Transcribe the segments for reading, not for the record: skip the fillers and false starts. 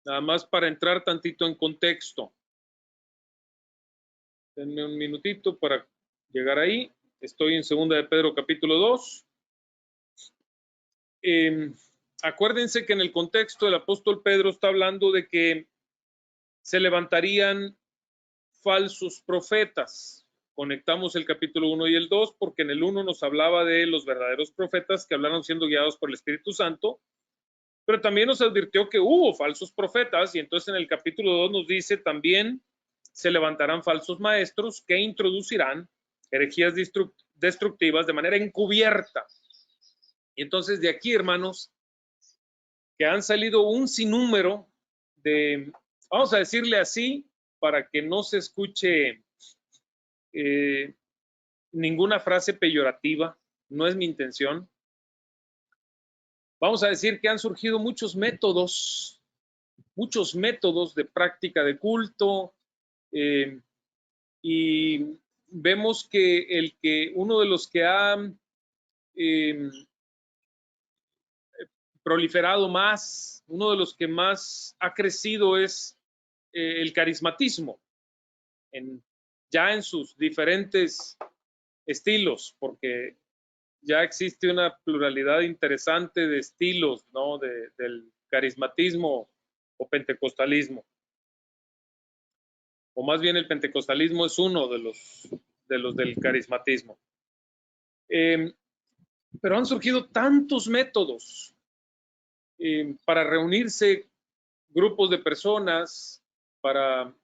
Nada más para entrar tantito en contexto. Denme un minutito para llegar ahí. Estoy en 2 de Pedro capítulo 2. Acuérdense que en el contexto el apóstol Pedro está hablando de que se levantarían falsos profetas. Conectamos el capítulo 1 y el 2 porque en el 1 nos hablaba de los verdaderos profetas que hablaron siendo guiados por el Espíritu Santo, pero también nos advirtió que hubo falsos profetas, y entonces en el capítulo 2 nos dice también se levantarán falsos maestros que introducirán herejías destructivas de manera encubierta. Y entonces de aquí, hermanos, que han salido un sinnúmero de, vamos a decirle así, para que no se escuche ninguna frase peyorativa, no es mi intención. Vamos a decir que han surgido muchos métodos de práctica de culto, y vemos que uno de los que ha proliferado más, uno de los que más ha crecido es el carismatismo, ya en sus diferentes estilos, porque ya existe una pluralidad interesante de estilos, ¿no? Del carismatismo o pentecostalismo. O más bien el pentecostalismo es uno de los del carismatismo. Pero han surgido tantos métodos para reunirse grupos de personas, para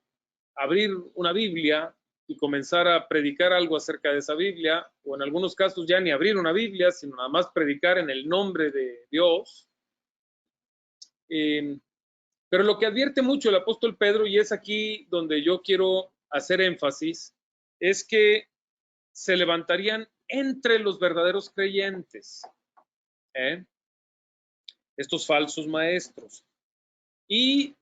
abrir una Biblia y comenzar a predicar algo acerca de esa Biblia, o en algunos casos ya ni abrir una Biblia, sino nada más predicar en el nombre de Dios. Pero lo que advierte mucho el apóstol Pedro, y es aquí donde yo quiero hacer énfasis, es que se levantarían entre los verdaderos creyentes estos falsos maestros, y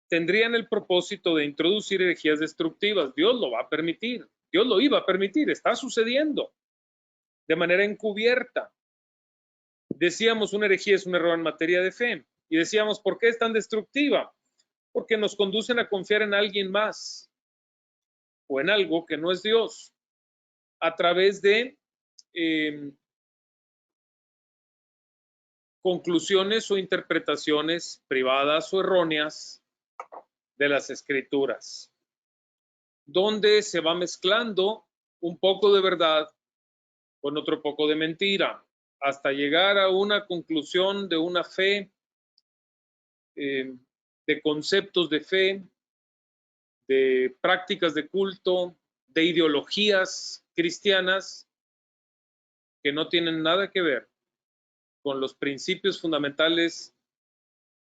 tendrían el propósito de introducir herejías destructivas. Dios lo va a permitir, Dios lo iba a permitir, está sucediendo de manera encubierta. Decíamos, una herejía es un error en materia de fe, y decíamos, ¿por qué es tan destructiva? Porque nos conducen a confiar en alguien más o en algo que no es Dios, a través de conclusiones o interpretaciones privadas o erróneas de las escrituras, donde se va mezclando un poco de verdad con otro poco de mentira, hasta llegar a una conclusión de una fe, de conceptos de fe, de prácticas de culto, de ideologías cristianas que no tienen nada que ver con los principios fundamentales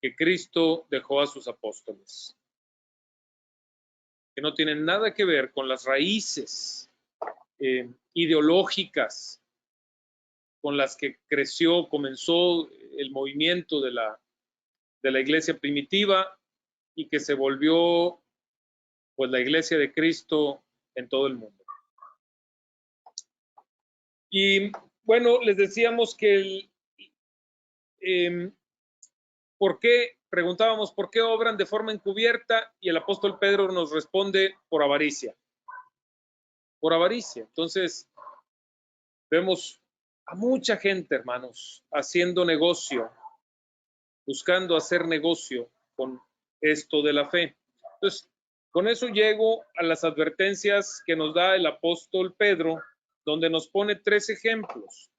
que Cristo dejó a sus apóstoles, que no tienen nada que ver con las raíces ideológicas con las que comenzó el movimiento de la iglesia primitiva, y que se volvió pues la iglesia de Cristo en todo el mundo. Y bueno, les decíamos que ¿por qué? Preguntábamos, ¿por qué obran de forma encubierta? Y el apóstol Pedro nos responde, por avaricia. Por avaricia. Entonces, vemos a mucha gente, hermanos, haciendo negocio, buscando hacer negocio con esto de la fe. Entonces, con eso llego a las advertencias que nos da el apóstol Pedro, donde nos pone 3 ejemplos.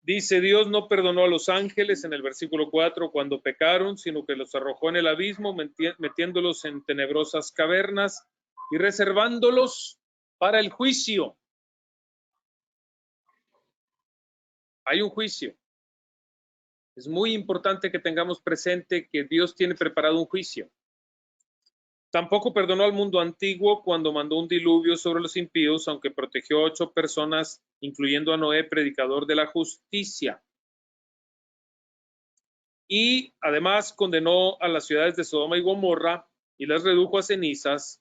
Dice, Dios no perdonó a los ángeles en el versículo 4 cuando pecaron, sino que los arrojó en el abismo, metiéndolos en tenebrosas cavernas y reservándolos para el juicio. Hay un juicio. Es muy importante que tengamos presente que Dios tiene preparado un juicio. Tampoco perdonó al mundo antiguo cuando mandó un diluvio sobre los impíos, aunque protegió a 8 personas, incluyendo a Noé, predicador de la justicia. Y además condenó a las ciudades de Sodoma y Gomorra y las redujo a cenizas,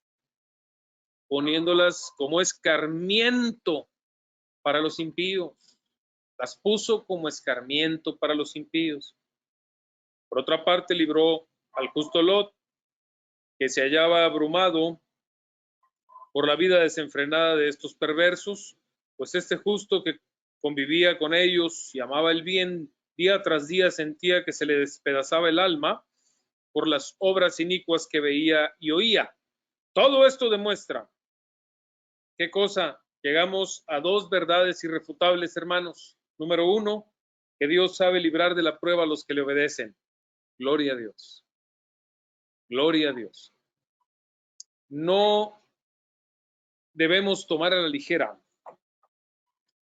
poniéndolas como escarmiento para los impíos. Las puso como escarmiento para los impíos. Por otra parte, libró al justo Lot, que se hallaba abrumado por la vida desenfrenada de estos perversos, pues este justo que convivía con ellos y amaba el bien, día tras día sentía que se le despedazaba el alma por las obras inicuas que veía y oía. Todo esto demuestra, ¿qué cosa? Llegamos a dos verdades irrefutables, hermanos. Número uno, que Dios sabe librar de la prueba a los que le obedecen. Gloria a Dios. Gloria a Dios. No debemos tomar a la ligera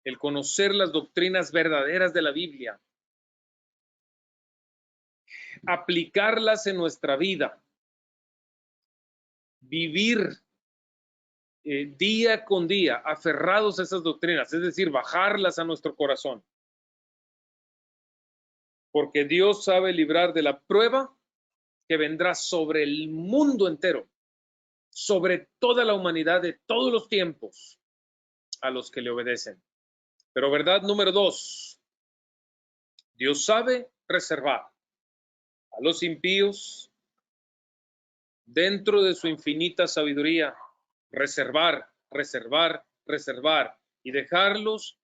el conocer las doctrinas verdaderas de la Biblia, aplicarlas en nuestra vida, vivir día con día aferrados a esas doctrinas, es decir, bajarlas a nuestro corazón. Porque Dios sabe librar de la prueba que vendrá sobre el mundo entero, sobre toda la humanidad de todos los tiempos, a los que le obedecen. Pero verdad número dos, Dios sabe reservar a los impíos dentro de su infinita sabiduría, reservar y dejarlos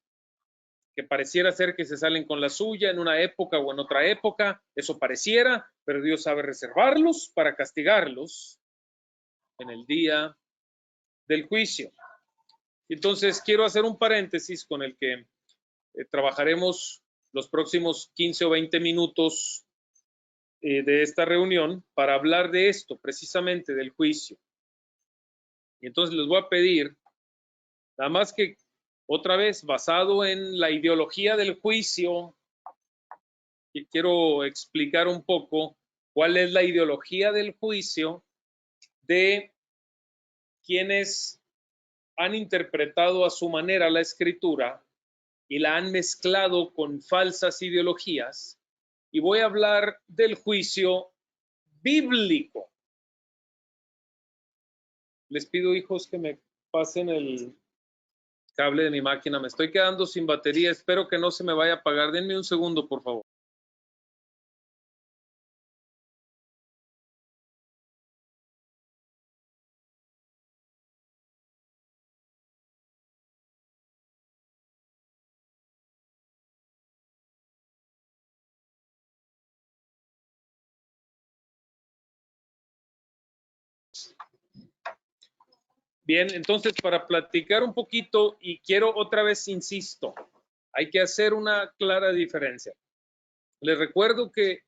que pareciera ser que se salen con la suya en una época o en otra época, eso pareciera, pero Dios sabe reservarlos para castigarlos en el día del juicio. Entonces, quiero hacer un paréntesis con el que trabajaremos los próximos 15 o 20 minutos de esta reunión para hablar de esto, precisamente del juicio. Y entonces les voy a pedir, nada más que otra vez, basado en la ideología del juicio, y quiero explicar un poco cuál es la ideología del juicio de quienes han interpretado a su manera la escritura y la han mezclado con falsas ideologías. Y voy a hablar del juicio bíblico. Les pido, hijos, que me pasen el cable de mi máquina. Me estoy quedando sin batería. Espero que no se me vaya a apagar. Denme un segundo, por favor. Bien, entonces para platicar un poquito, y quiero otra vez, insisto, hay que hacer una clara diferencia. Les recuerdo que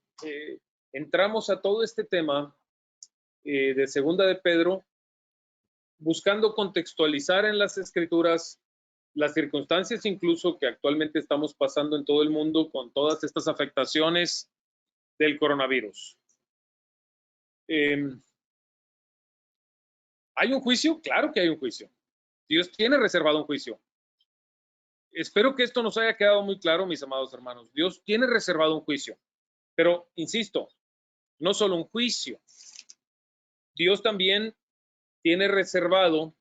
entramos a todo este tema de Segunda de Pedro buscando contextualizar en las escrituras las circunstancias incluso que actualmente estamos pasando en todo el mundo con todas estas afectaciones del coronavirus. ¿Hay un juicio? Claro que hay un juicio. Dios tiene reservado un juicio. Espero que esto nos haya quedado muy claro, mis amados hermanos. Dios tiene reservado un juicio. Pero, insisto, no solo un juicio. Dios también tiene reservado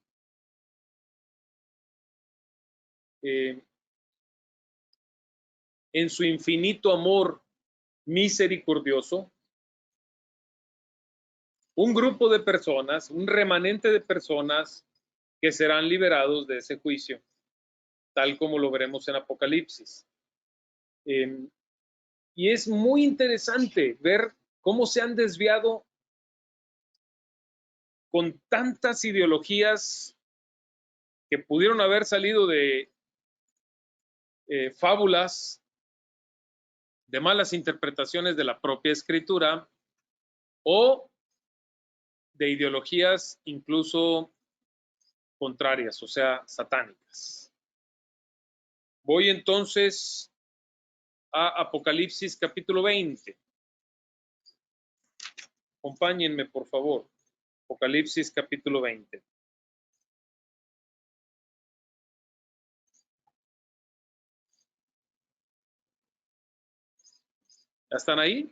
en su infinito amor misericordioso un grupo de personas, un remanente de personas que serán liberados de ese juicio, tal como lo veremos en Apocalipsis. Y es muy interesante ver cómo se han desviado con tantas ideologías que pudieron haber salido de fábulas, de malas interpretaciones de la propia escritura o de ideologías incluso contrarias, o sea, satánicas. Voy entonces a Apocalipsis capítulo 20. Acompáñenme, por favor. Apocalipsis capítulo 20. ¿Ya están ahí?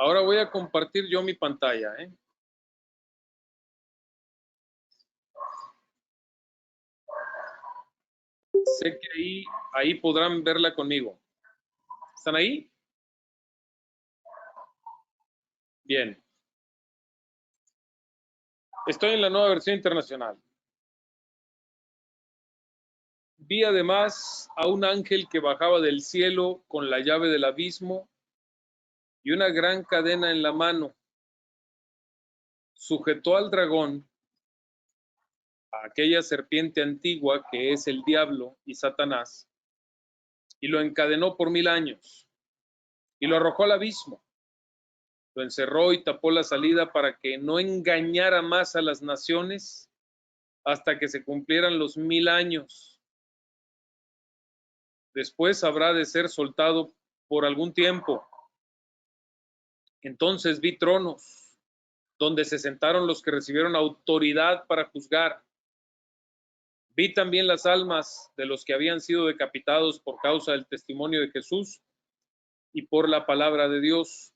Ahora voy a compartir yo mi pantalla, ¿eh? Sé que ahí podrán verla conmigo. ¿Están ahí? Bien. Estoy en la Nueva Versión Internacional. Vi además a un ángel que bajaba del cielo con la llave del abismo y una gran cadena en la mano. Sujetó al dragón, a aquella serpiente antigua que es el diablo y Satanás, y lo encadenó por 1000 años, y lo arrojó al abismo. Lo encerró y tapó la salida para que no engañara más a las naciones hasta que se cumplieran los 1000 años. Después habrá de ser soltado por algún tiempo. Entonces vi tronos donde se sentaron los que recibieron autoridad para juzgar. Vi también las almas de los que habían sido decapitados por causa del testimonio de Jesús y por la palabra de Dios.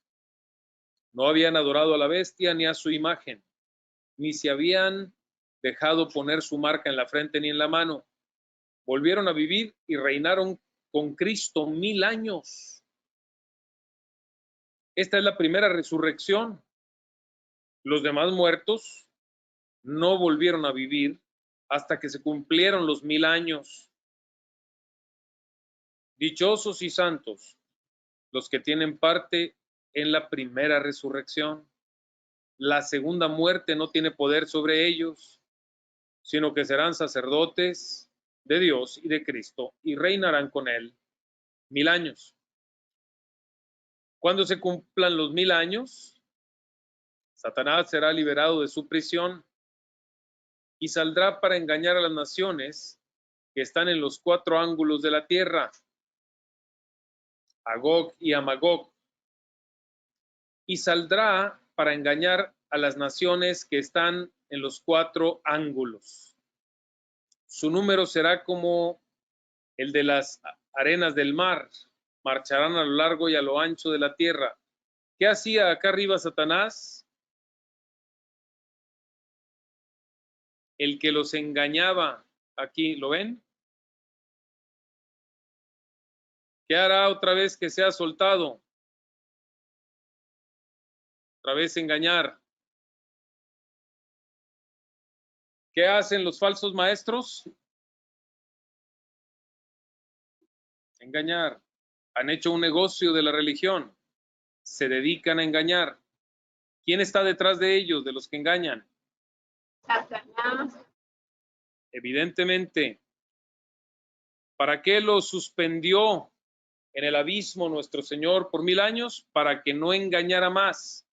No habían adorado a la bestia ni a su imagen, ni se habían dejado poner su marca en la frente ni en la mano. Volvieron a vivir y reinaron con Cristo 1000 años. Esta es la primera resurrección. Los demás muertos no volvieron a vivir hasta que se cumplieron los 1000 años. Dichosos y santos los que tienen parte en la primera resurrección. La segunda muerte no tiene poder sobre ellos, sino que serán sacerdotes de Dios y de Cristo y reinarán con él 1000 años. Cuando se cumplan los 1000 años, Satanás será liberado de su prisión y saldrá para engañar a las naciones que están en los 4 ángulos de la tierra, a Gog y a Magog, y saldrá para engañar a las naciones que están en los 4 ángulos. Su número será como el de las arenas del mar. Marcharán a lo largo y a lo ancho de la tierra. ¿Qué hacía acá arriba Satanás? El que los engañaba. Aquí, ¿lo ven? ¿Qué hará otra vez que sea soltado? Otra vez engañar. ¿Qué hacen los falsos maestros? Engañar. Han hecho un negocio de la religión. Se dedican a engañar. ¿Quién está detrás de ellos, de los que engañan? Satanás. Evidentemente. ¿Para qué los suspendió en el abismo nuestro Señor por 1000 años? Para que no engañara más.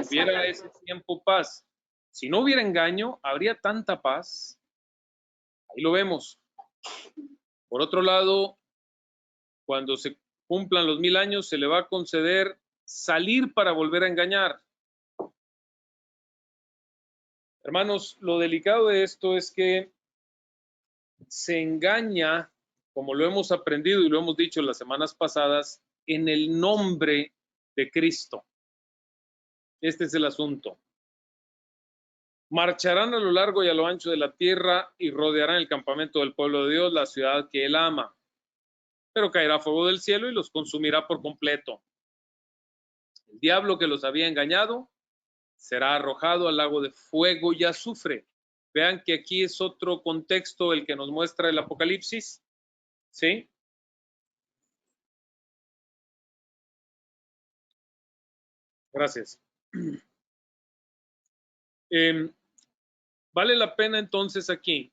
Hubiera ese tiempo paz. Si no hubiera engaño, habría tanta paz. Ahí lo vemos. Por otro lado, cuando se cumplan los 1000 años, se le va a conceder salir para volver a engañar. Hermanos, lo delicado de esto es que se engaña, como lo hemos aprendido y lo hemos dicho las semanas pasadas, en el nombre de Cristo. Este es el asunto. Marcharán a lo largo y a lo ancho de la tierra y rodearán el campamento del pueblo de Dios, la ciudad que él ama. Pero caerá fuego del cielo y los consumirá por completo. El diablo que los había engañado será arrojado al lago de fuego y azufre. Vean que aquí es otro contexto el que nos muestra el Apocalipsis. ¿Sí? Gracias. Vale la pena entonces aquí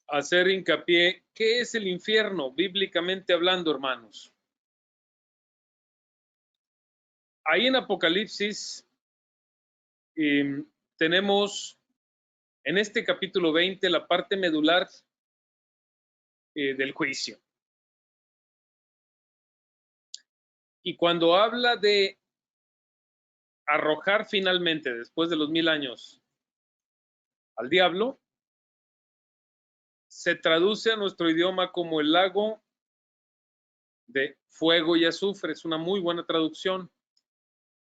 hacer hincapié, ¿qué es el infierno bíblicamente hablando, hermanos? Ahí en Apocalipsis tenemos en este capítulo 20 la parte medular del juicio. Y cuando habla de arrojar finalmente, después de los 1000 años, al diablo, se traduce a nuestro idioma como el lago de fuego y azufre. Es una muy buena traducción.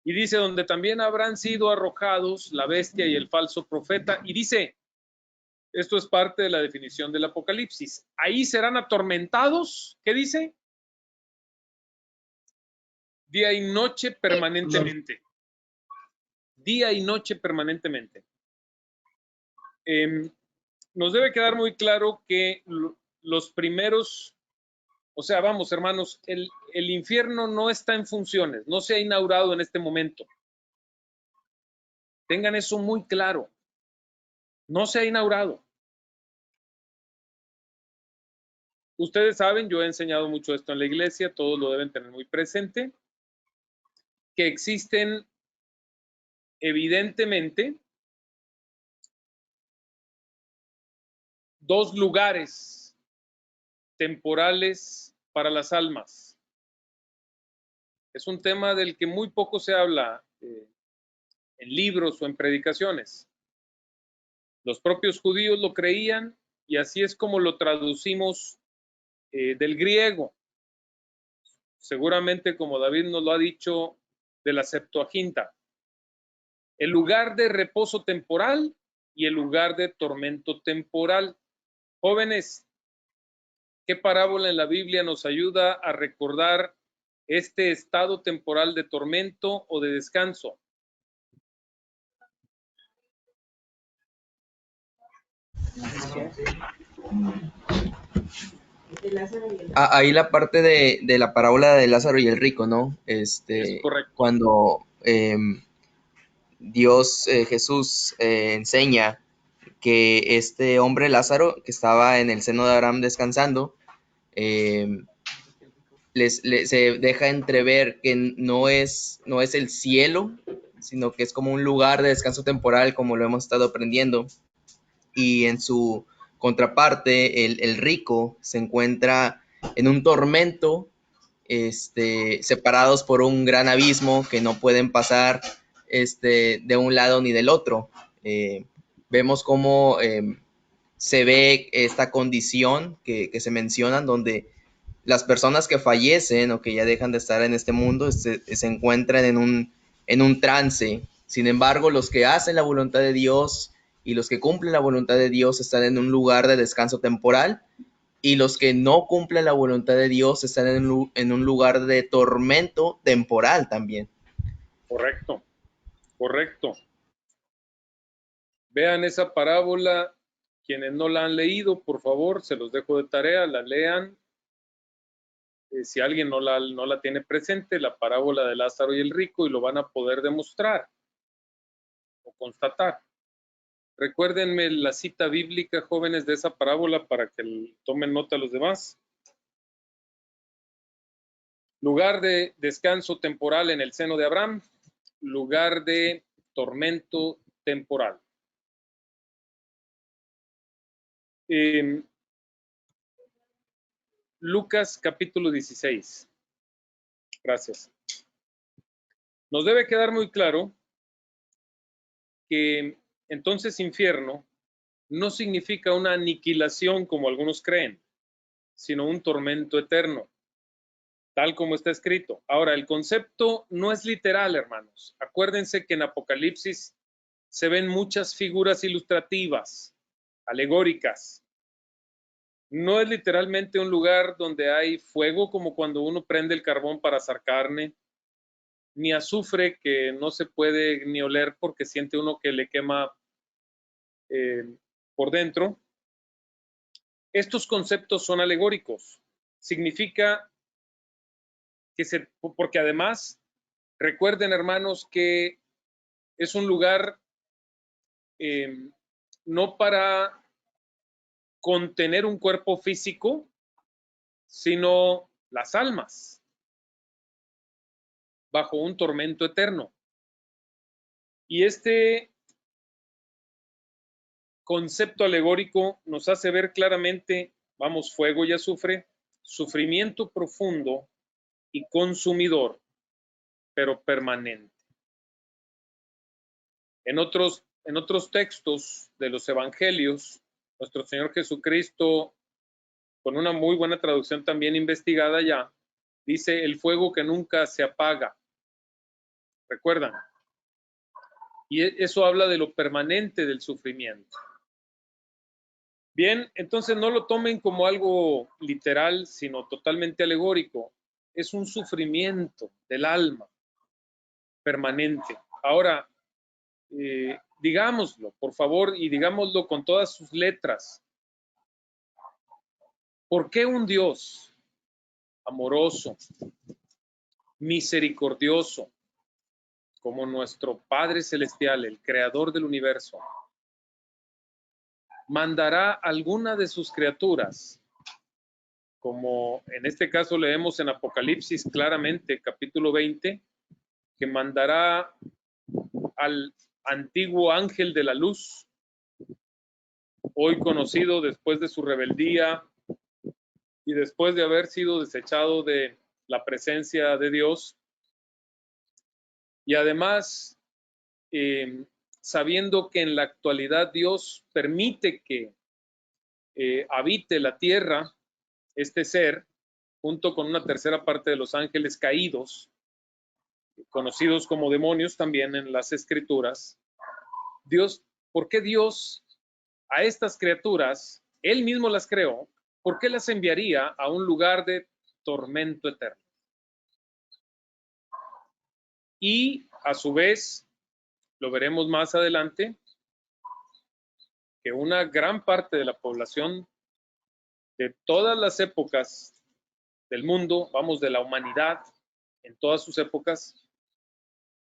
Y dice, donde también habrán sido arrojados la bestia y el falso profeta. Y dice, Esto es parte de la definición del Apocalipsis. Ahí serán atormentados, ¿qué dice? Día y noche permanentemente. Día y noche permanentemente. Nos debe quedar muy claro que los primeros, o sea, vamos hermanos, el infierno no está en funciones, no se ha inaugurado en este momento. Tengan eso muy claro. No se ha inaugurado. Ustedes saben, yo he enseñado mucho esto en la iglesia, todos lo deben tener muy presente, que existen evidentemente dos lugares temporales para las almas. Es un tema del que muy poco se habla en libros o en predicaciones. Los propios judíos lo creían y así es como lo traducimos del griego. Seguramente, como David nos lo ha dicho, de la Septuaginta. El lugar de reposo temporal y el lugar de tormento temporal. Jóvenes, ¿qué parábola en la Biblia nos ayuda a recordar este estado temporal de tormento o de descanso? Ahí la parte de la parábola de Lázaro y el rico, ¿no? Es correcto. Cuando Dios, Jesús, enseña que este hombre Lázaro, que estaba en el seno de Abraham descansando, se deja entrever que no es el cielo, sino que es como un lugar de descanso temporal, como lo hemos estado aprendiendo. Y en su contraparte, el rico se encuentra en un tormento, separados por un gran abismo que no pueden pasar de un lado ni del otro. Vemos cómo se ve esta condición que se menciona, donde las personas que fallecen o que ya dejan de estar en este mundo se encuentran en un trance. Sin embargo, los que hacen la voluntad de Dios y los que cumplen la voluntad de Dios están en un lugar de descanso temporal, y los que no cumplen la voluntad de Dios están en un lugar de tormento temporal también. Correcto, correcto. Vean esa parábola. Quienes no la han leído, por favor, se los dejo de tarea, la lean. Si alguien no la tiene presente, la parábola de Lázaro y el rico, y lo van a poder demostrar o constatar. Recuérdenme la cita bíblica, jóvenes, de esa parábola para que tomen nota los demás. Lugar de descanso temporal en el seno de Abraham, lugar de tormento temporal. Lucas capítulo 16. Gracias. Nos debe quedar muy claro que entonces infierno no significa una aniquilación como algunos creen, sino un tormento eterno, tal como está escrito. Ahora, el concepto no es literal, hermanos. Acuérdense que en Apocalipsis se ven muchas figuras ilustrativas, alegóricas. No es literalmente un lugar donde hay fuego como cuando uno prende el carbón para asar carne, ni azufre que no se puede ni oler porque siente uno que le quema por dentro. Estos conceptos son alegóricos. Significa que porque además, recuerden hermanos que es un lugar no para contener un cuerpo físico, sino las almas, bajo un tormento eterno. Y este concepto alegórico nos hace ver claramente, vamos, fuego y azufre, sufrimiento profundo y consumidor, pero permanente. En otros textos de los evangelios, nuestro Señor Jesucristo, con una muy buena traducción también investigada ya, dice el fuego que nunca se apaga. ¿Recuerdan? Y eso habla de lo permanente del sufrimiento. Bien, entonces no lo tomen como algo literal, sino totalmente alegórico. Es un sufrimiento del alma permanente. Ahora, digámoslo, por favor, y digámoslo con todas sus letras. ¿Por qué un Dios amoroso, misericordioso, como nuestro Padre Celestial, el Creador del universo, mandará alguna de sus criaturas, como en este caso leemos en Apocalipsis claramente, capítulo 20, que mandará al antiguo ángel de la luz, hoy conocido después de su rebeldía y después de haber sido desechado de la presencia de Dios, y además sabiendo que en la actualidad Dios permite que habite la tierra este ser, junto con una tercera parte de los ángeles caídos, conocidos como demonios también en las escrituras. Dios, ¿por qué Dios a estas criaturas, Él mismo las creó, por qué las enviaría a un lugar de tormento eterno? Y a su vez, lo veremos más adelante, que una gran parte de la población de todas las épocas del mundo, vamos, de la humanidad, en todas sus épocas,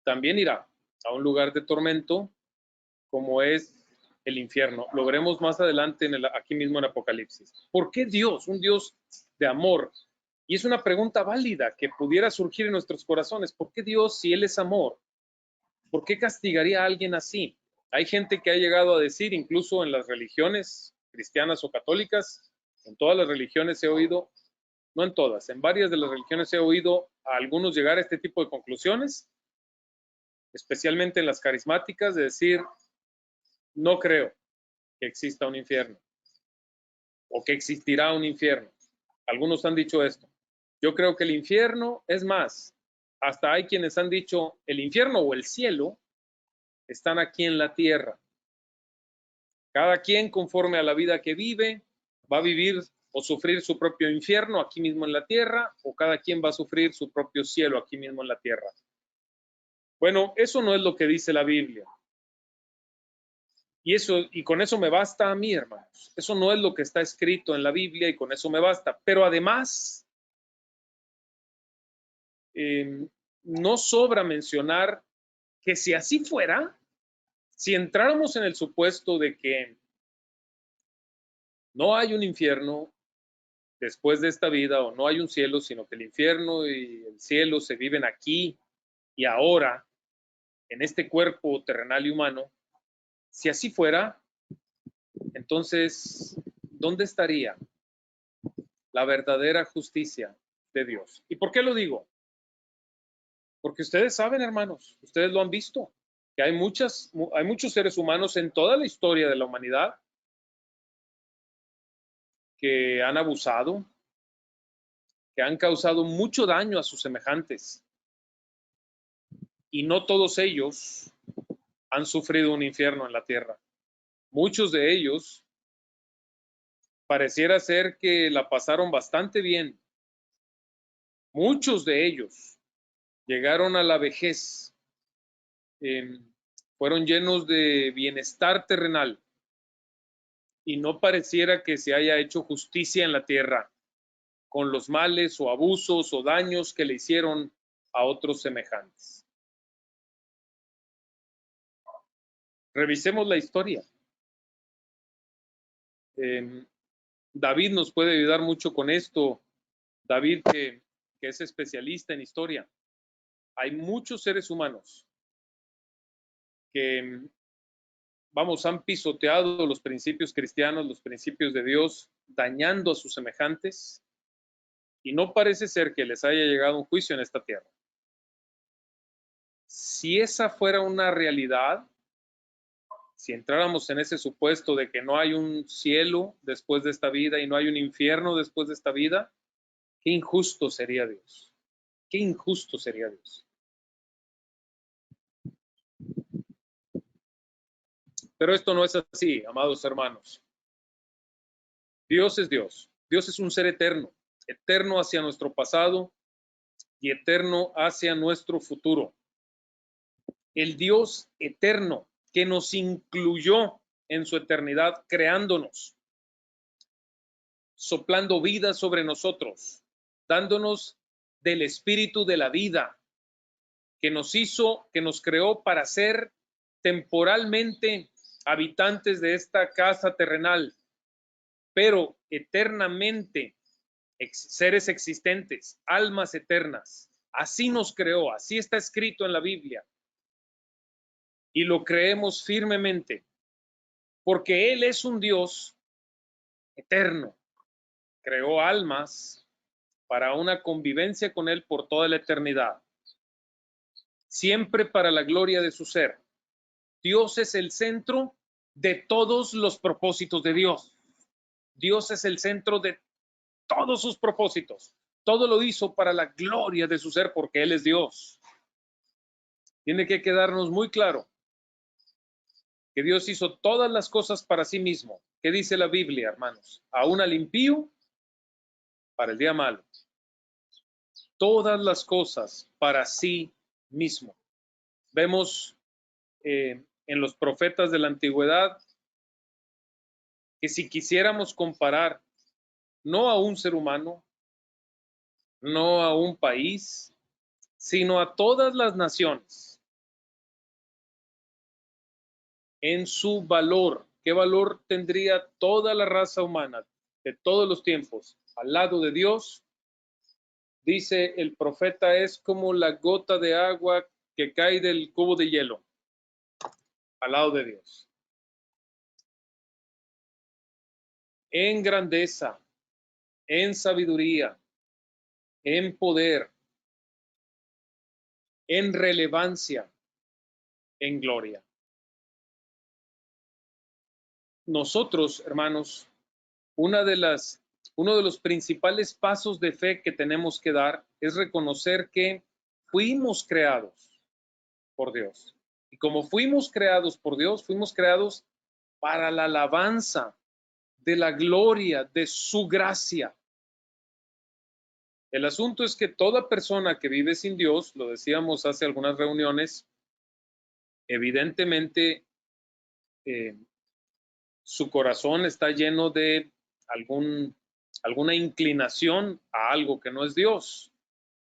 también irá a un lugar de tormento como es el infierno. Lo veremos más adelante aquí mismo en Apocalipsis. ¿Por qué Dios, un Dios de amor? Y es una pregunta válida que pudiera surgir en nuestros corazones. ¿Por qué Dios, si Él es amor, por qué castigaría a alguien así? Hay gente que ha llegado a decir, incluso en las religiones cristianas o católicas, en todas las religiones he oído, no en todas, en varias de las religiones he oído a algunos llegar a este tipo de conclusiones, especialmente en las carismáticas, de decir, no creo que exista un infierno o que existirá un infierno. Algunos han dicho esto. Yo creo que el infierno, es más, hasta hay quienes han dicho el infierno o el cielo están aquí en la tierra. Cada quien conforme a la vida que vive va a vivir o sufrir su propio infierno aquí mismo en la tierra, o cada quien va a sufrir su propio cielo aquí mismo en la tierra. Bueno, eso no es lo que dice la Biblia. Y con eso me basta a mí, hermanos. Eso no es lo que está escrito en la Biblia y con eso me basta. Pero además, no sobra mencionar que si así fuera, si entráramos en el supuesto de que no hay un infierno después de esta vida o no hay un cielo, sino que el infierno y el cielo se viven aquí y ahora, en este cuerpo terrenal y humano, si así fuera, entonces, ¿dónde estaría la verdadera justicia de Dios? ¿Y por qué lo digo? Porque ustedes saben, hermanos, ustedes lo han visto, que hay muchos seres humanos en toda la historia de la humanidad que han abusado, que han causado mucho daño a sus semejantes. Y no todos ellos han sufrido un infierno en la tierra. Muchos de ellos pareciera ser que la pasaron bastante bien. Muchos de ellos llegaron a la vejez, fueron llenos de bienestar terrenal y no pareciera que se haya hecho justicia en la tierra con los males o abusos o daños que le hicieron a otros semejantes. Revisemos la historia. David nos puede ayudar mucho con esto. David, que es especialista en historia. Hay muchos seres humanos que, vamos, han pisoteado los principios cristianos, los principios de Dios, dañando a sus semejantes, y no parece ser que les haya llegado un juicio en esta tierra. Si esa fuera una realidad, si entráramos en ese supuesto de que no hay un cielo después de esta vida y no hay un infierno después de esta vida, qué injusto sería Dios. Qué injusto sería Dios. Pero esto no es así, amados hermanos. Dios es Dios. Dios es un ser eterno, eterno hacia nuestro pasado y eterno hacia nuestro futuro. El Dios eterno que nos incluyó en su eternidad, creándonos, soplando vida sobre nosotros, dándonos del espíritu de la vida, que nos hizo, que nos creó para ser temporalmente habitantes de esta casa terrenal, pero eternamente seres existentes, almas eternas. Así nos creó, así está escrito en la Biblia. Y lo creemos firmemente, porque Él es un Dios eterno. Creó almas para una convivencia con Él por toda la eternidad, siempre para la gloria de su ser. Dios es el centro de todos los propósitos de Dios. Dios es el centro de todos sus propósitos. Todo lo hizo para la gloria de su ser porque Él es Dios. Tiene que quedarnos muy claro que Dios hizo todas las cosas para sí mismo. ¿Qué dice la Biblia, hermanos? Aún al impío para el día malo. Todas las cosas para sí mismo. Vemos en los profetas de la antigüedad que si quisiéramos comparar no a un ser humano, no a un país, sino a todas las naciones en su valor. ¿Qué valor tendría toda la raza humana de todos los tiempos al lado de Dios? Dice el profeta, es como la gota de agua que cae del cubo de hielo al lado de Dios. En grandeza, en sabiduría, en poder, en relevancia, en gloria. Nosotros, hermanos, uno de los principales pasos de fe que tenemos que dar es reconocer que fuimos creados por Dios. Y como fuimos creados por Dios, fuimos creados para la alabanza de la gloria de su gracia. El asunto es que toda persona que vive sin Dios, lo decíamos hace algunas reuniones, evidentemente su corazón está lleno de alguna inclinación a algo que no es Dios,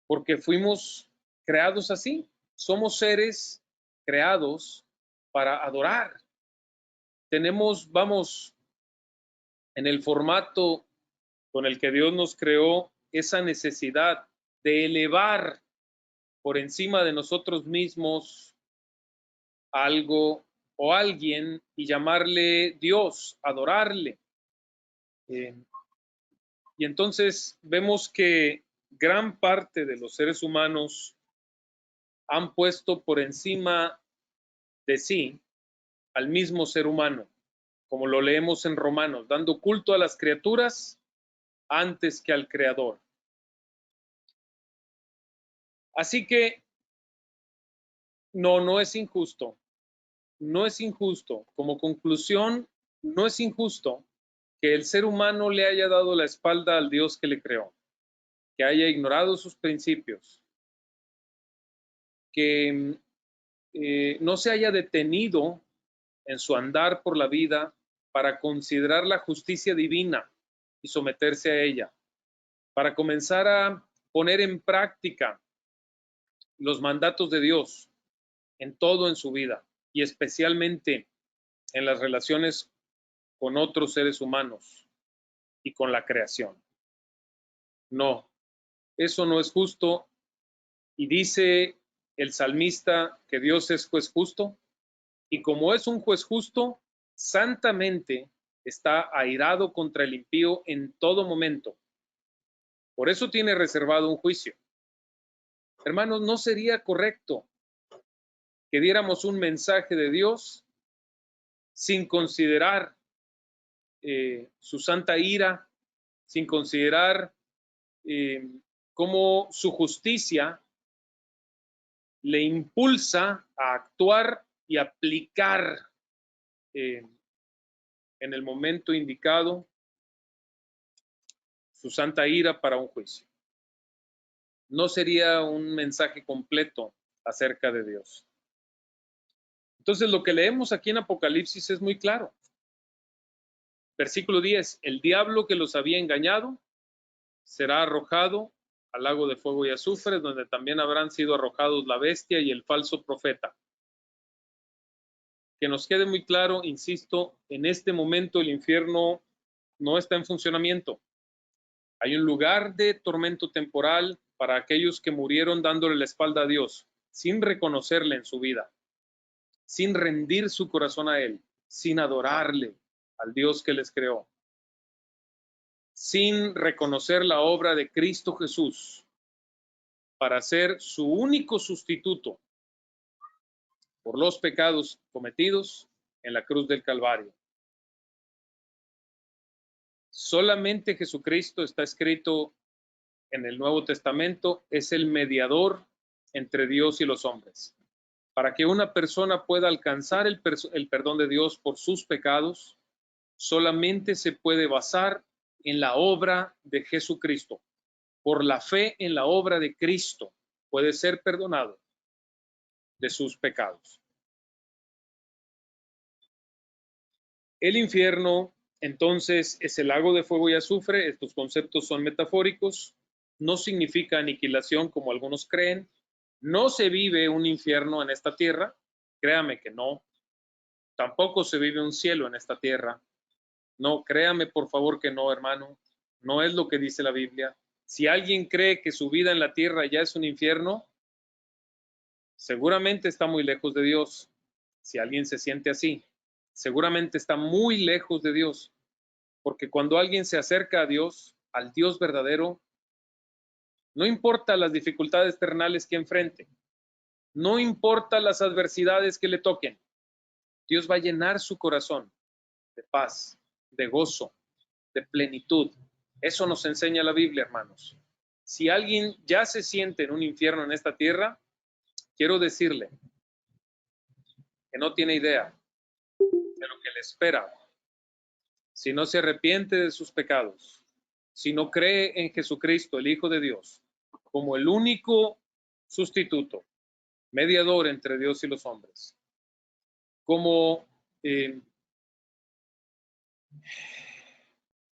porque fuimos creados así. Somos seres creados para adorar. Vamos, en el formato con el que Dios nos creó, esa necesidad de elevar por encima de nosotros mismos algo o alguien y llamarle Dios, adorarle. Y entonces vemos que gran parte de los seres humanos han puesto por encima de sí al mismo ser humano, como lo leemos en Romanos, dando culto a las criaturas antes que al Creador. Así que no es injusto. No es injusto. Como conclusión, no es injusto que el ser humano le haya dado la espalda al Dios que le creó, que haya ignorado sus principios, que no se haya detenido en su andar por la vida para considerar la justicia divina y someterse a ella, para comenzar a poner en práctica los mandatos de Dios en todo en su vida y especialmente en las relaciones con otros seres humanos y con la creación. No, eso no es justo. Y dice el salmista que Dios es juez justo, y como es un juez justo, santamente está airado contra el impío en todo momento. Por eso tiene reservado un juicio. Hermanos, ¿no sería correcto que diéramos un mensaje de Dios sin considerar su santa ira, sin considerar cómo su justicia le impulsa a actuar y aplicar en el momento indicado su santa ira para un juicio. No sería un mensaje completo acerca de Dios. Entonces, lo que leemos aquí en Apocalipsis es muy claro. Versículo 10, el diablo que los había engañado será arrojado al lago de fuego y azufre, donde también habrán sido arrojados la bestia y el falso profeta. Que nos quede muy claro, insisto, en este momento el infierno no está en funcionamiento. Hay un lugar de tormento temporal para aquellos que murieron dándole la espalda a Dios, sin reconocerle en su vida, sin rendir su corazón a Él, sin adorarle al Dios que les creó, sin reconocer la obra de Cristo Jesús para ser su único sustituto por los pecados cometidos en la cruz del Calvario. Solamente Jesucristo, está escrito en el Nuevo Testamento, es el mediador entre Dios y los hombres. Para que una persona pueda alcanzar el perdón de Dios por sus pecados, solamente se puede basar en la obra de Jesucristo. Por la fe en la obra de Cristo puede ser perdonado de sus pecados. El infierno, entonces, es el lago de fuego y azufre. Estos conceptos son metafóricos, no significa aniquilación como algunos creen. No se vive un infierno en esta tierra, créame que no. Tampoco se vive un cielo en esta tierra. No, créame por favor que no, hermano. No es lo que dice la Biblia. Si alguien cree que su vida en la tierra ya es un infierno, seguramente está muy lejos de Dios. Si alguien se siente así, seguramente está muy lejos de Dios. Porque cuando alguien se acerca a Dios, al Dios verdadero, no importa las dificultades terrenales que enfrente, no importa las adversidades que le toquen, Dios va a llenar su corazón de paz, de gozo, de plenitud. Eso nos enseña la Biblia, hermanos. Si alguien ya se siente en un infierno en esta tierra, quiero decirle que no tiene idea de lo que le espera si no se arrepiente de sus pecados, si no cree en Jesucristo, el Hijo de Dios, como el único sustituto, mediador entre Dios y los hombres, como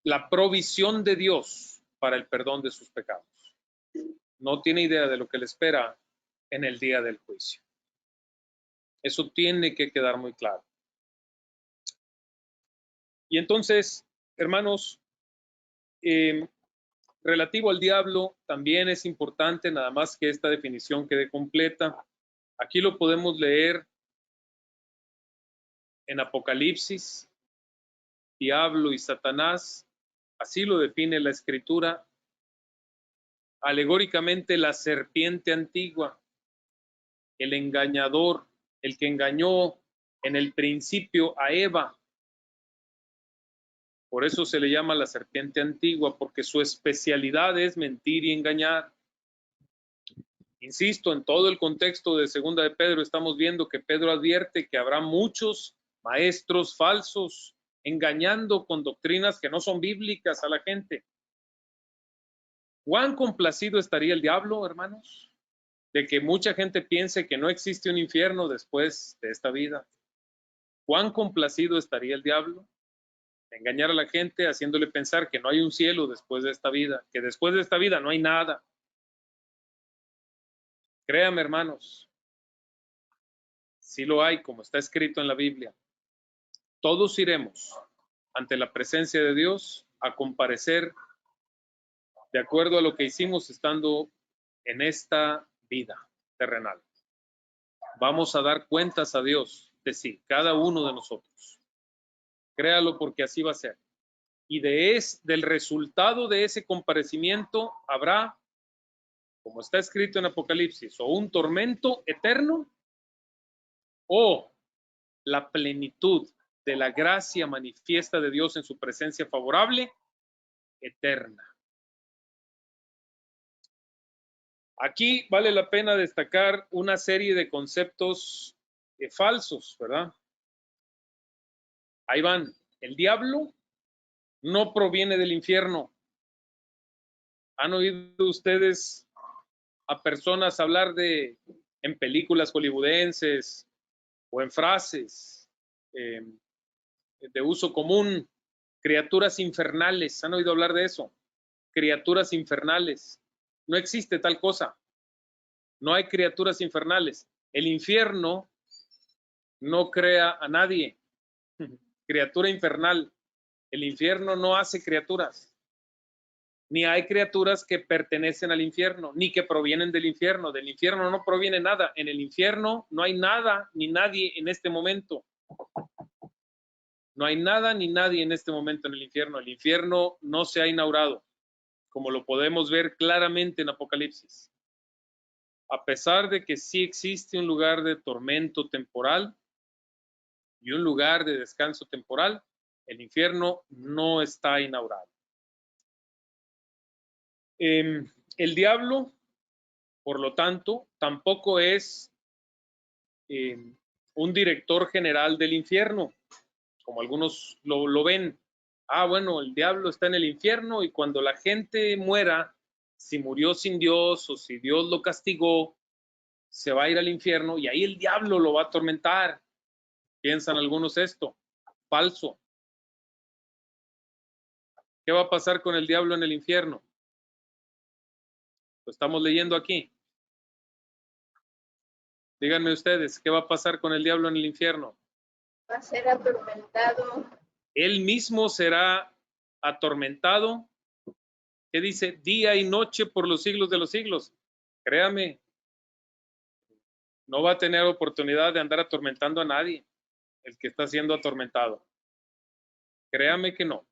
la provisión de Dios para el perdón de sus pecados. No tiene idea de lo que le espera en el día del juicio. Eso tiene que quedar muy claro. Y entonces, hermanos, relativo al diablo, también es importante, nada más que esta definición quede completa. Aquí lo podemos leer en Apocalipsis, diablo y Satanás, así lo define la Escritura, alegóricamente la serpiente antigua, el engañador, el que engañó en el principio a Eva. Por eso se le llama la serpiente antigua, porque su especialidad es mentir y engañar. Insisto, en todo el contexto de Segunda de Pedro estamos viendo que Pedro advierte que habrá muchos maestros falsos engañando con doctrinas que no son bíblicas a la gente. ¿Cuán complacido estaría el diablo, hermanos, de que mucha gente piense que no existe un infierno después de esta vida? ¿Cuán complacido estaría el diablo de engañar a la gente haciéndole pensar que no hay un cielo después de esta vida, que después de esta vida no hay nada? Créame, hermanos, sí lo hay, como está escrito en la Biblia. Todos iremos ante la presencia de Dios a comparecer de acuerdo a lo que hicimos estando en esta vida terrenal. Vamos a dar cuentas a Dios de sí, cada uno de nosotros. Créalo, porque así va a ser. Y del resultado de ese comparecimiento habrá, como está escrito en Apocalipsis, o un tormento eterno o la plenitud de la gracia manifiesta de Dios en su presencia favorable, eterna. Aquí vale la pena destacar una serie de conceptos falsos, ¿verdad? Ahí van. El diablo no proviene del infierno. ¿Han oído ustedes a personas hablar en películas hollywoodenses o en frases de uso común, criaturas infernales? ¿Han oído hablar de eso? Criaturas infernales. No existe tal cosa. No hay criaturas infernales. El infierno no crea a nadie. Criatura infernal. El infierno no hace criaturas. Ni hay criaturas que pertenecen al infierno, ni que provienen del infierno. Del infierno no proviene nada. En el infierno no hay nada ni nadie en este momento. No hay nada ni nadie en este momento en el infierno. El infierno no se ha inaugurado, como lo podemos ver claramente en Apocalipsis. A pesar de que sí existe un lugar de tormento temporal y un lugar de descanso temporal, el infierno no está inaugurado. El diablo, por lo tanto, tampoco es un director general del infierno, como algunos lo ven. Ah, bueno, el diablo está en el infierno y cuando la gente muera, si murió sin Dios o si Dios lo castigó, se va a ir al infierno y ahí el diablo lo va a atormentar. ¿Piensan algunos esto? Falso. ¿Qué va a pasar con el diablo en el infierno? Lo estamos leyendo aquí. Díganme ustedes, ¿qué va a pasar con el diablo en el infierno? Va a ser atormentado. Él mismo será atormentado. ¿Qué dice? Día y noche por los siglos de los siglos. Créame, no va a tener oportunidad de andar atormentando a nadie, el que está siendo atormentado. Créame que no.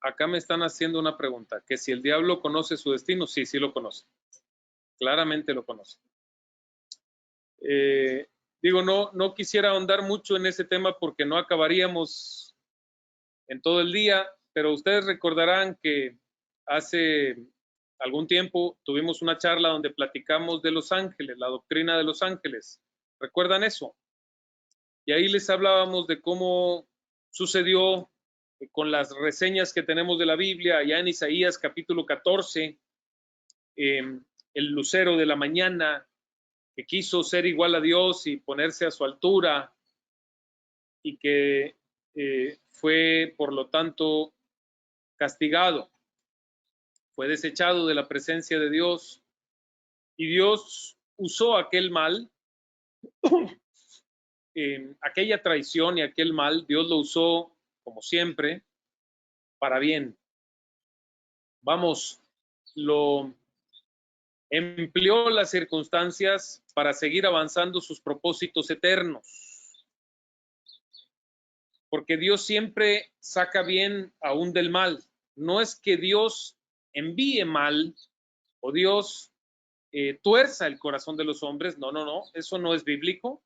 Acá me están haciendo una pregunta, que si el diablo conoce su destino. Sí, sí lo conoce. Claramente lo conoce. Digo, no quisiera ahondar mucho en ese tema porque no acabaríamos en todo el día, pero ustedes recordarán que hace algún tiempo tuvimos una charla donde platicamos de los ángeles, la doctrina de los ángeles. ¿Recuerdan eso? Y ahí les hablábamos de cómo sucedió con las reseñas que tenemos de la Biblia, allá en Isaías capítulo 14, el lucero de la mañana, que quiso ser igual a Dios y ponerse a su altura, y que fue, por lo tanto, castigado, fue desechado de la presencia de Dios, y Dios usó aquel mal, aquella traición y aquel mal, Dios lo usó, como siempre, para bien. Vamos, lo empleó las circunstancias para seguir avanzando sus propósitos eternos. Porque Dios siempre saca bien aún del mal. No es que Dios envíe mal o Dios tuerza el corazón de los hombres. No, eso no es bíblico.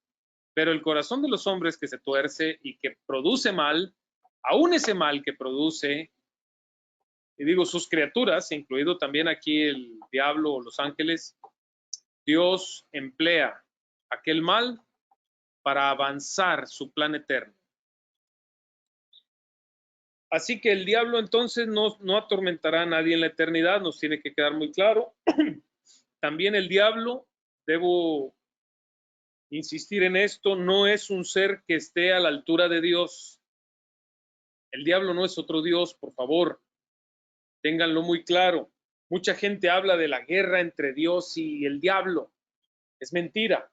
Pero el corazón de los hombres que se tuerce y que produce mal, aún ese mal que produce, y digo sus criaturas, incluido también aquí el diablo o los ángeles, Dios emplea aquel mal para avanzar su plan eterno. Así que el diablo entonces no atormentará a nadie en la eternidad, nos tiene que quedar muy claro. También el diablo, debo insistir en esto, no es un ser que esté a la altura de Dios. El diablo no es otro Dios, por favor, ténganlo muy claro. Mucha gente habla de la guerra entre Dios y el diablo. Es mentira.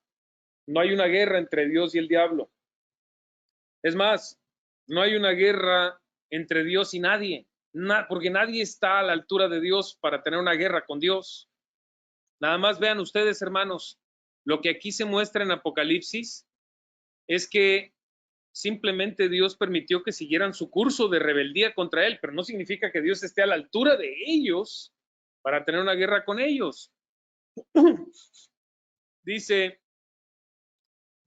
No hay una guerra entre Dios y el diablo. Es más, no hay una guerra entre Dios y nadie, porque nadie está a la altura de Dios para tener una guerra con Dios. Nada más vean ustedes, hermanos, lo que aquí se muestra en Apocalipsis es que simplemente Dios permitió que siguieran su curso de rebeldía contra él, pero no significa que Dios esté a la altura de ellos para tener una guerra con ellos.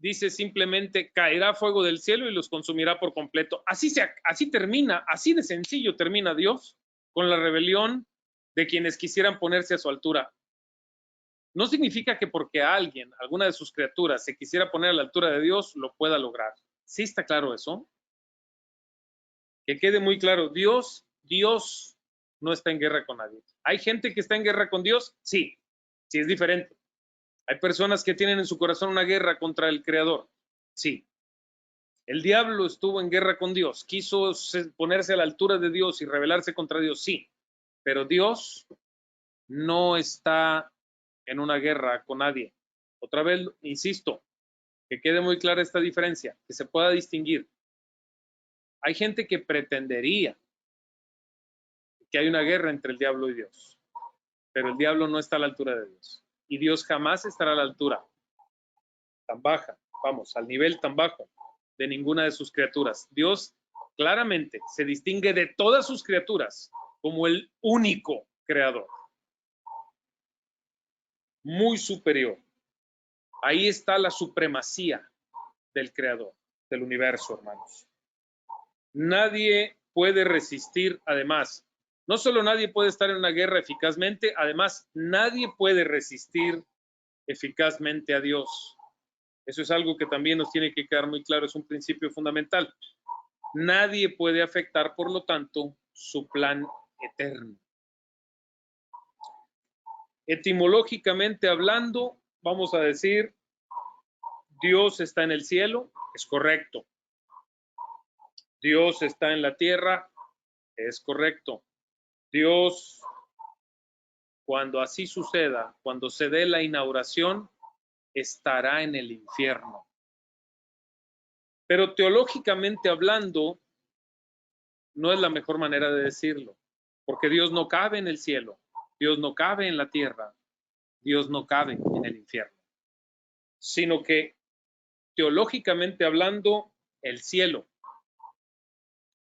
Dice simplemente, caerá fuego del cielo y los consumirá por completo. Así termina, así de sencillo termina Dios con la rebelión de quienes quisieran ponerse a su altura. No significa que porque alguien, alguna de sus criaturas, se quisiera poner a la altura de Dios, lo pueda lograr. ¿Sí está claro eso? Que quede muy claro, Dios no está en guerra con nadie. ¿Hay gente que está en guerra con Dios? Sí, sí es diferente. ¿Hay personas que tienen en su corazón una guerra contra el Creador? Sí. ¿El diablo estuvo en guerra con Dios? ¿Quiso ponerse a la altura de Dios y rebelarse contra Dios? Sí. Pero Dios no está en una guerra con nadie. Otra vez, insisto, que quede muy clara esta diferencia, que se pueda distinguir. Hay gente que pretendería que hay una guerra entre el diablo y Dios, pero el diablo no está a la altura de Dios. Y Dios jamás estará a la altura tan baja, vamos, al nivel tan bajo de ninguna de sus criaturas. Dios claramente se distingue de todas sus criaturas como el único creador, muy superior. Ahí está la supremacía del creador, del universo, hermanos. Nadie puede resistir, además, no solo nadie puede estar en una guerra eficazmente, además, nadie puede resistir eficazmente a Dios. Eso es algo que también nos tiene que quedar muy claro, es un principio fundamental. Nadie puede afectar, por lo tanto, su plan eterno. Etimológicamente hablando, vamos a decir, Dios está en el cielo, es correcto. Dios está en la tierra, es correcto. Dios, cuando así suceda, cuando se dé la inauguración, estará en el infierno. Pero teológicamente hablando, no es la mejor manera de decirlo, porque Dios no cabe en el cielo, Dios no cabe en la tierra, Dios no cabe en el infierno, sino que teológicamente hablando, el cielo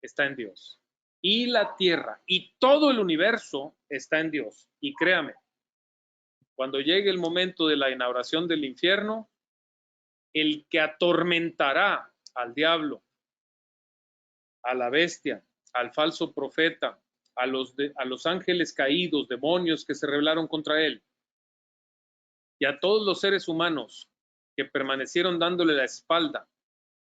está en Dios y la tierra y todo el universo está en Dios. Y créame, cuando llegue el momento de la inauguración del infierno, el que atormentará al diablo, a la bestia, al falso profeta, a los ángeles caídos, demonios que se rebelaron contra él, y a todos los seres humanos que permanecieron dándole la espalda,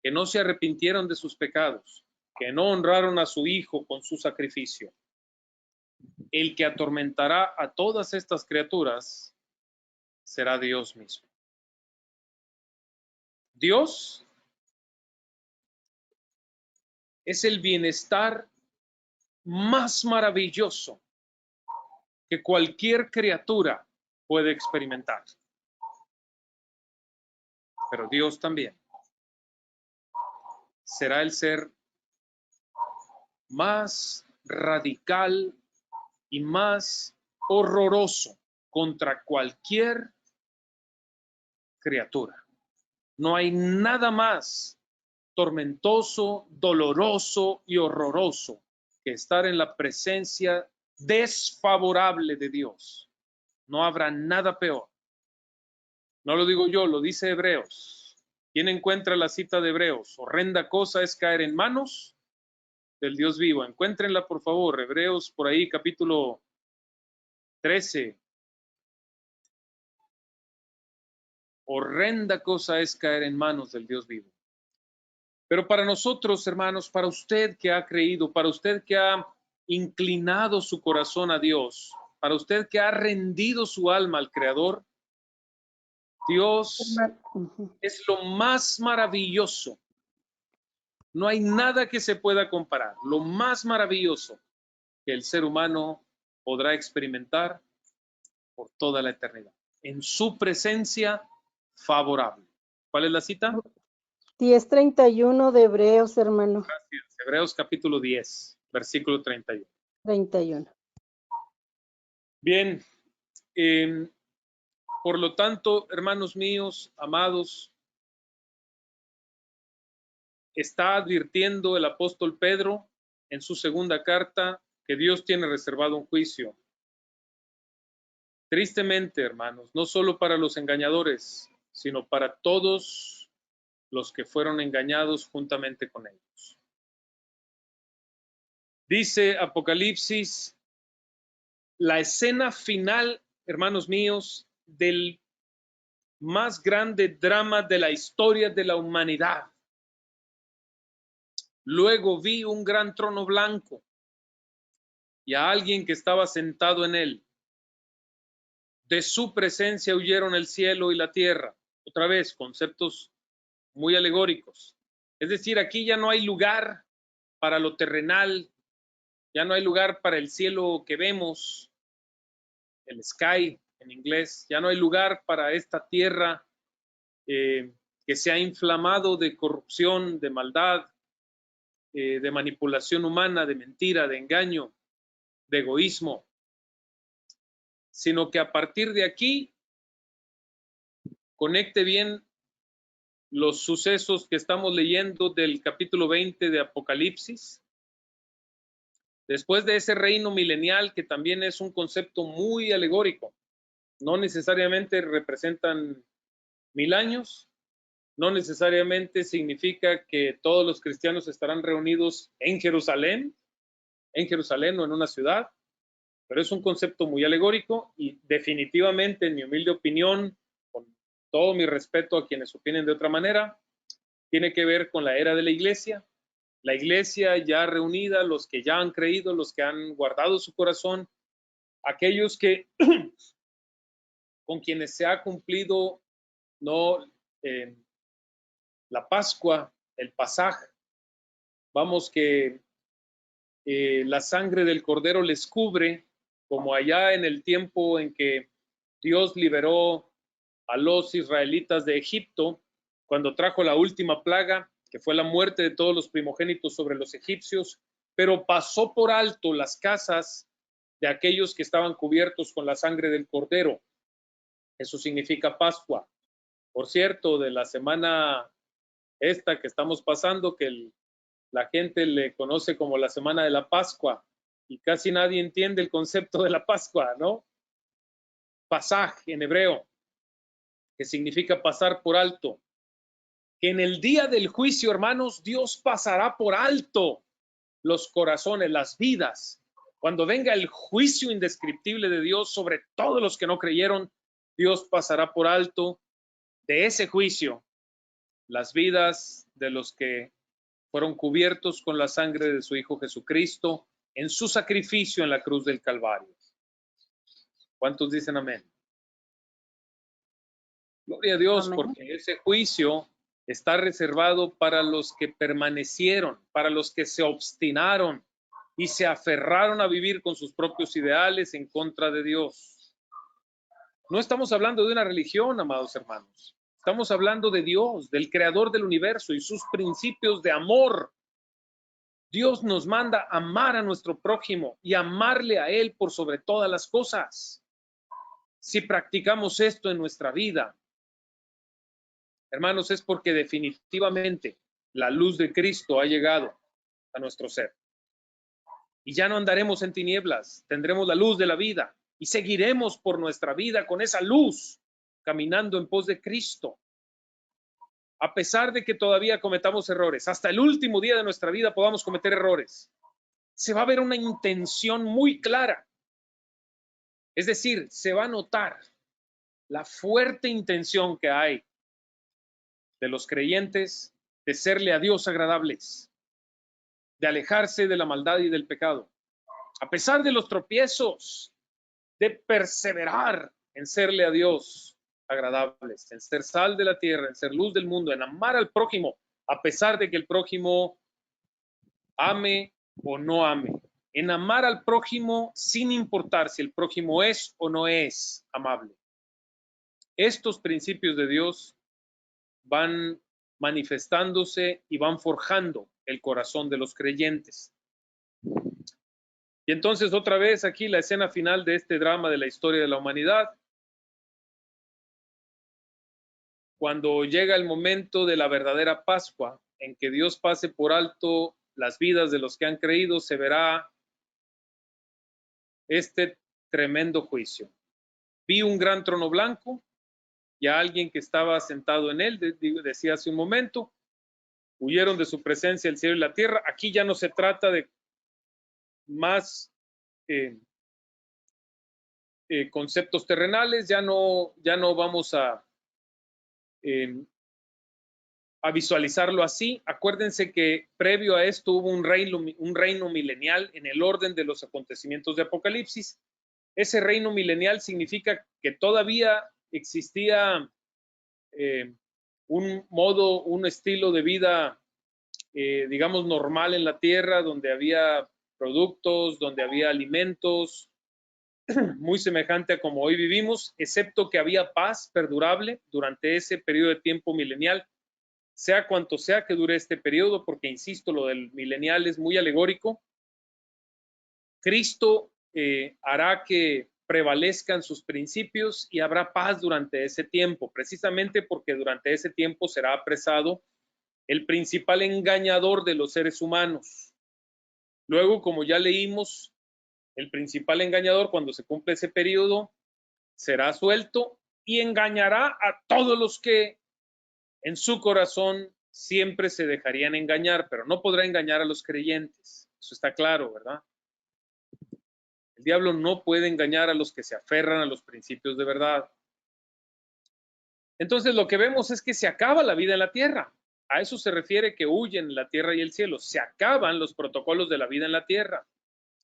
que no se arrepintieron de sus pecados, que no honraron a su Hijo con su sacrificio. El que atormentará a todas estas criaturas será Dios mismo. Dios es el bienestar más maravilloso que cualquier criatura puede experimentar. Pero Dios también será el ser más radical y más horroroso contra cualquier criatura. No hay nada más tormentoso, doloroso y horroroso que estar en la presencia desfavorable de Dios. No habrá nada peor. No lo digo yo, lo dice Hebreos. ¿Quién encuentra la cita de Hebreos? Horrenda cosa es caer en manos del Dios vivo. Encuéntrenla, por favor. Hebreos, por ahí, capítulo 13. Horrenda cosa es caer en manos del Dios vivo. Pero para nosotros, hermanos, para usted que ha creído, para usted que ha inclinado su corazón a Dios, para usted que ha rendido su alma al Creador, Dios es lo más maravilloso. No hay nada que se pueda comparar. Lo más maravilloso que el ser humano podrá experimentar por toda la eternidad. En su presencia favorable. ¿Cuál es la cita? 10:31 de Hebreos, hermano. Gracias. Hebreos capítulo 10, versículo 31. 31. Bien, por lo tanto, hermanos míos, amados, está advirtiendo el apóstol Pedro en su segunda carta que Dios tiene reservado un juicio. Tristemente, hermanos, no solo para los engañadores, sino para todos los que fueron engañados juntamente con ellos. Dice Apocalipsis, la escena final, hermanos míos, del más grande drama de la historia de la humanidad. Luego vi un gran trono blanco y a alguien que estaba sentado en él. De su presencia huyeron el cielo y la tierra. Otra vez, conceptos muy alegóricos. Es decir, aquí ya no hay lugar para lo terrenal, ya no hay lugar para el cielo que vemos, el sky en inglés, ya no hay lugar para esta tierra que se ha inflamado de corrupción, de maldad, de manipulación humana, de mentira, de engaño, de egoísmo, sino que a partir de aquí conecte bien los sucesos que estamos leyendo del capítulo 20 de Apocalipsis. Después de ese reino milenial, que también es un concepto muy alegórico, no necesariamente representan 1000 años, no necesariamente significa que todos los cristianos estarán reunidos en Jerusalén o en una ciudad, pero es un concepto muy alegórico y definitivamente, en mi humilde opinión, con todo mi respeto a quienes opinen de otra manera, tiene que ver con la era de la iglesia ya reunida, los que ya han creído, los que han guardado su corazón, aquellos que con quienes se ha cumplido no la Pascua, el Pasaj. Vamos, que la sangre del Cordero les cubre, como allá en el tiempo en que Dios liberó a los israelitas de Egipto, cuando trajo la última plaga, que fue la muerte de todos los primogénitos sobre los egipcios, pero pasó por alto las casas de aquellos que estaban cubiertos con la sangre del Cordero. Eso significa Pascua. Por cierto, de la semana esta que estamos pasando, que la gente le conoce como la semana de la Pascua, y casi nadie entiende el concepto de la Pascua, ¿no? Pasaj en hebreo, que significa pasar por alto. Que en el día del juicio, hermanos, Dios pasará por alto los corazones, las vidas. Cuando venga el juicio indescriptible de Dios sobre todos los que no creyeron, Dios pasará por alto de ese juicio las vidas de los que fueron cubiertos con la sangre de su Hijo Jesucristo en su sacrificio en la cruz del Calvario. ¿Cuántos dicen amén? Gloria a Dios, Amén. porque ese juicio está reservado para los que permanecieron, para los que se obstinaron y se aferraron a vivir con sus propios ideales en contra de Dios. No estamos hablando de una religión, amados hermanos. Estamos hablando de Dios, del creador del universo y sus principios de amor. Dios nos manda amar a nuestro prójimo y amarle a Él por sobre todas las cosas. Si practicamos esto en nuestra vida, hermanos, es porque definitivamente la luz de Cristo ha llegado a nuestro ser. Y ya no andaremos en tinieblas, tendremos la luz de la vida y seguiremos por nuestra vida con esa luz, caminando en pos de Cristo. A pesar de que todavía cometamos errores, hasta el último día de nuestra vida podamos cometer errores, se va a ver una intención muy clara. Es decir, se va a notar la fuerte intención que hay de los creyentes de serle a Dios agradables, de alejarse de la maldad y del pecado. A pesar de los tropiezos, de perseverar en serle a Dios agradables, en ser sal de la tierra, en ser luz del mundo, en amar al prójimo, a pesar de que el prójimo ame o no ame, en amar al prójimo sin importar si el prójimo es o no es amable. Estos principios de Dios van manifestándose y van forjando el corazón de los creyentes. Y entonces otra vez aquí la escena final de este drama de la historia de la humanidad. Cuando llega el momento de la verdadera Pascua, en que Dios pase por alto las vidas de los que han creído, se verá este tremendo juicio. Vi un gran trono blanco y a alguien que estaba sentado en él, decía hace un momento, huyeron de su presencia el cielo y la tierra. Aquí ya no se trata de más conceptos terrenales, ya no vamos a a visualizarlo así. Acuérdense que previo a esto hubo un reino milenial en el orden de los acontecimientos de Apocalipsis. Ese reino milenial significa que todavía existía un modo, un estilo de vida, digamos, normal en la tierra, donde había productos, donde había alimentos, muy semejante a como hoy vivimos, excepto que había paz perdurable durante ese periodo de tiempo milenial, sea cuanto sea que dure este periodo, porque insisto, lo del milenial es muy alegórico. Cristo hará que prevalezcan sus principios y habrá paz durante ese tiempo, precisamente porque durante ese tiempo será apresado el principal engañador de los seres humanos. Luego, como ya leímos, el principal engañador, cuando se cumple ese periodo, será suelto y engañará a todos los que en su corazón siempre se dejarían engañar, pero no podrá engañar a los creyentes. Eso está claro, ¿verdad? El diablo no puede engañar a los que se aferran a los principios de verdad. Entonces lo que vemos es que se acaba la vida en la tierra. A eso se refiere que huyen la tierra y el cielo. Se acaban los protocolos de la vida en la tierra.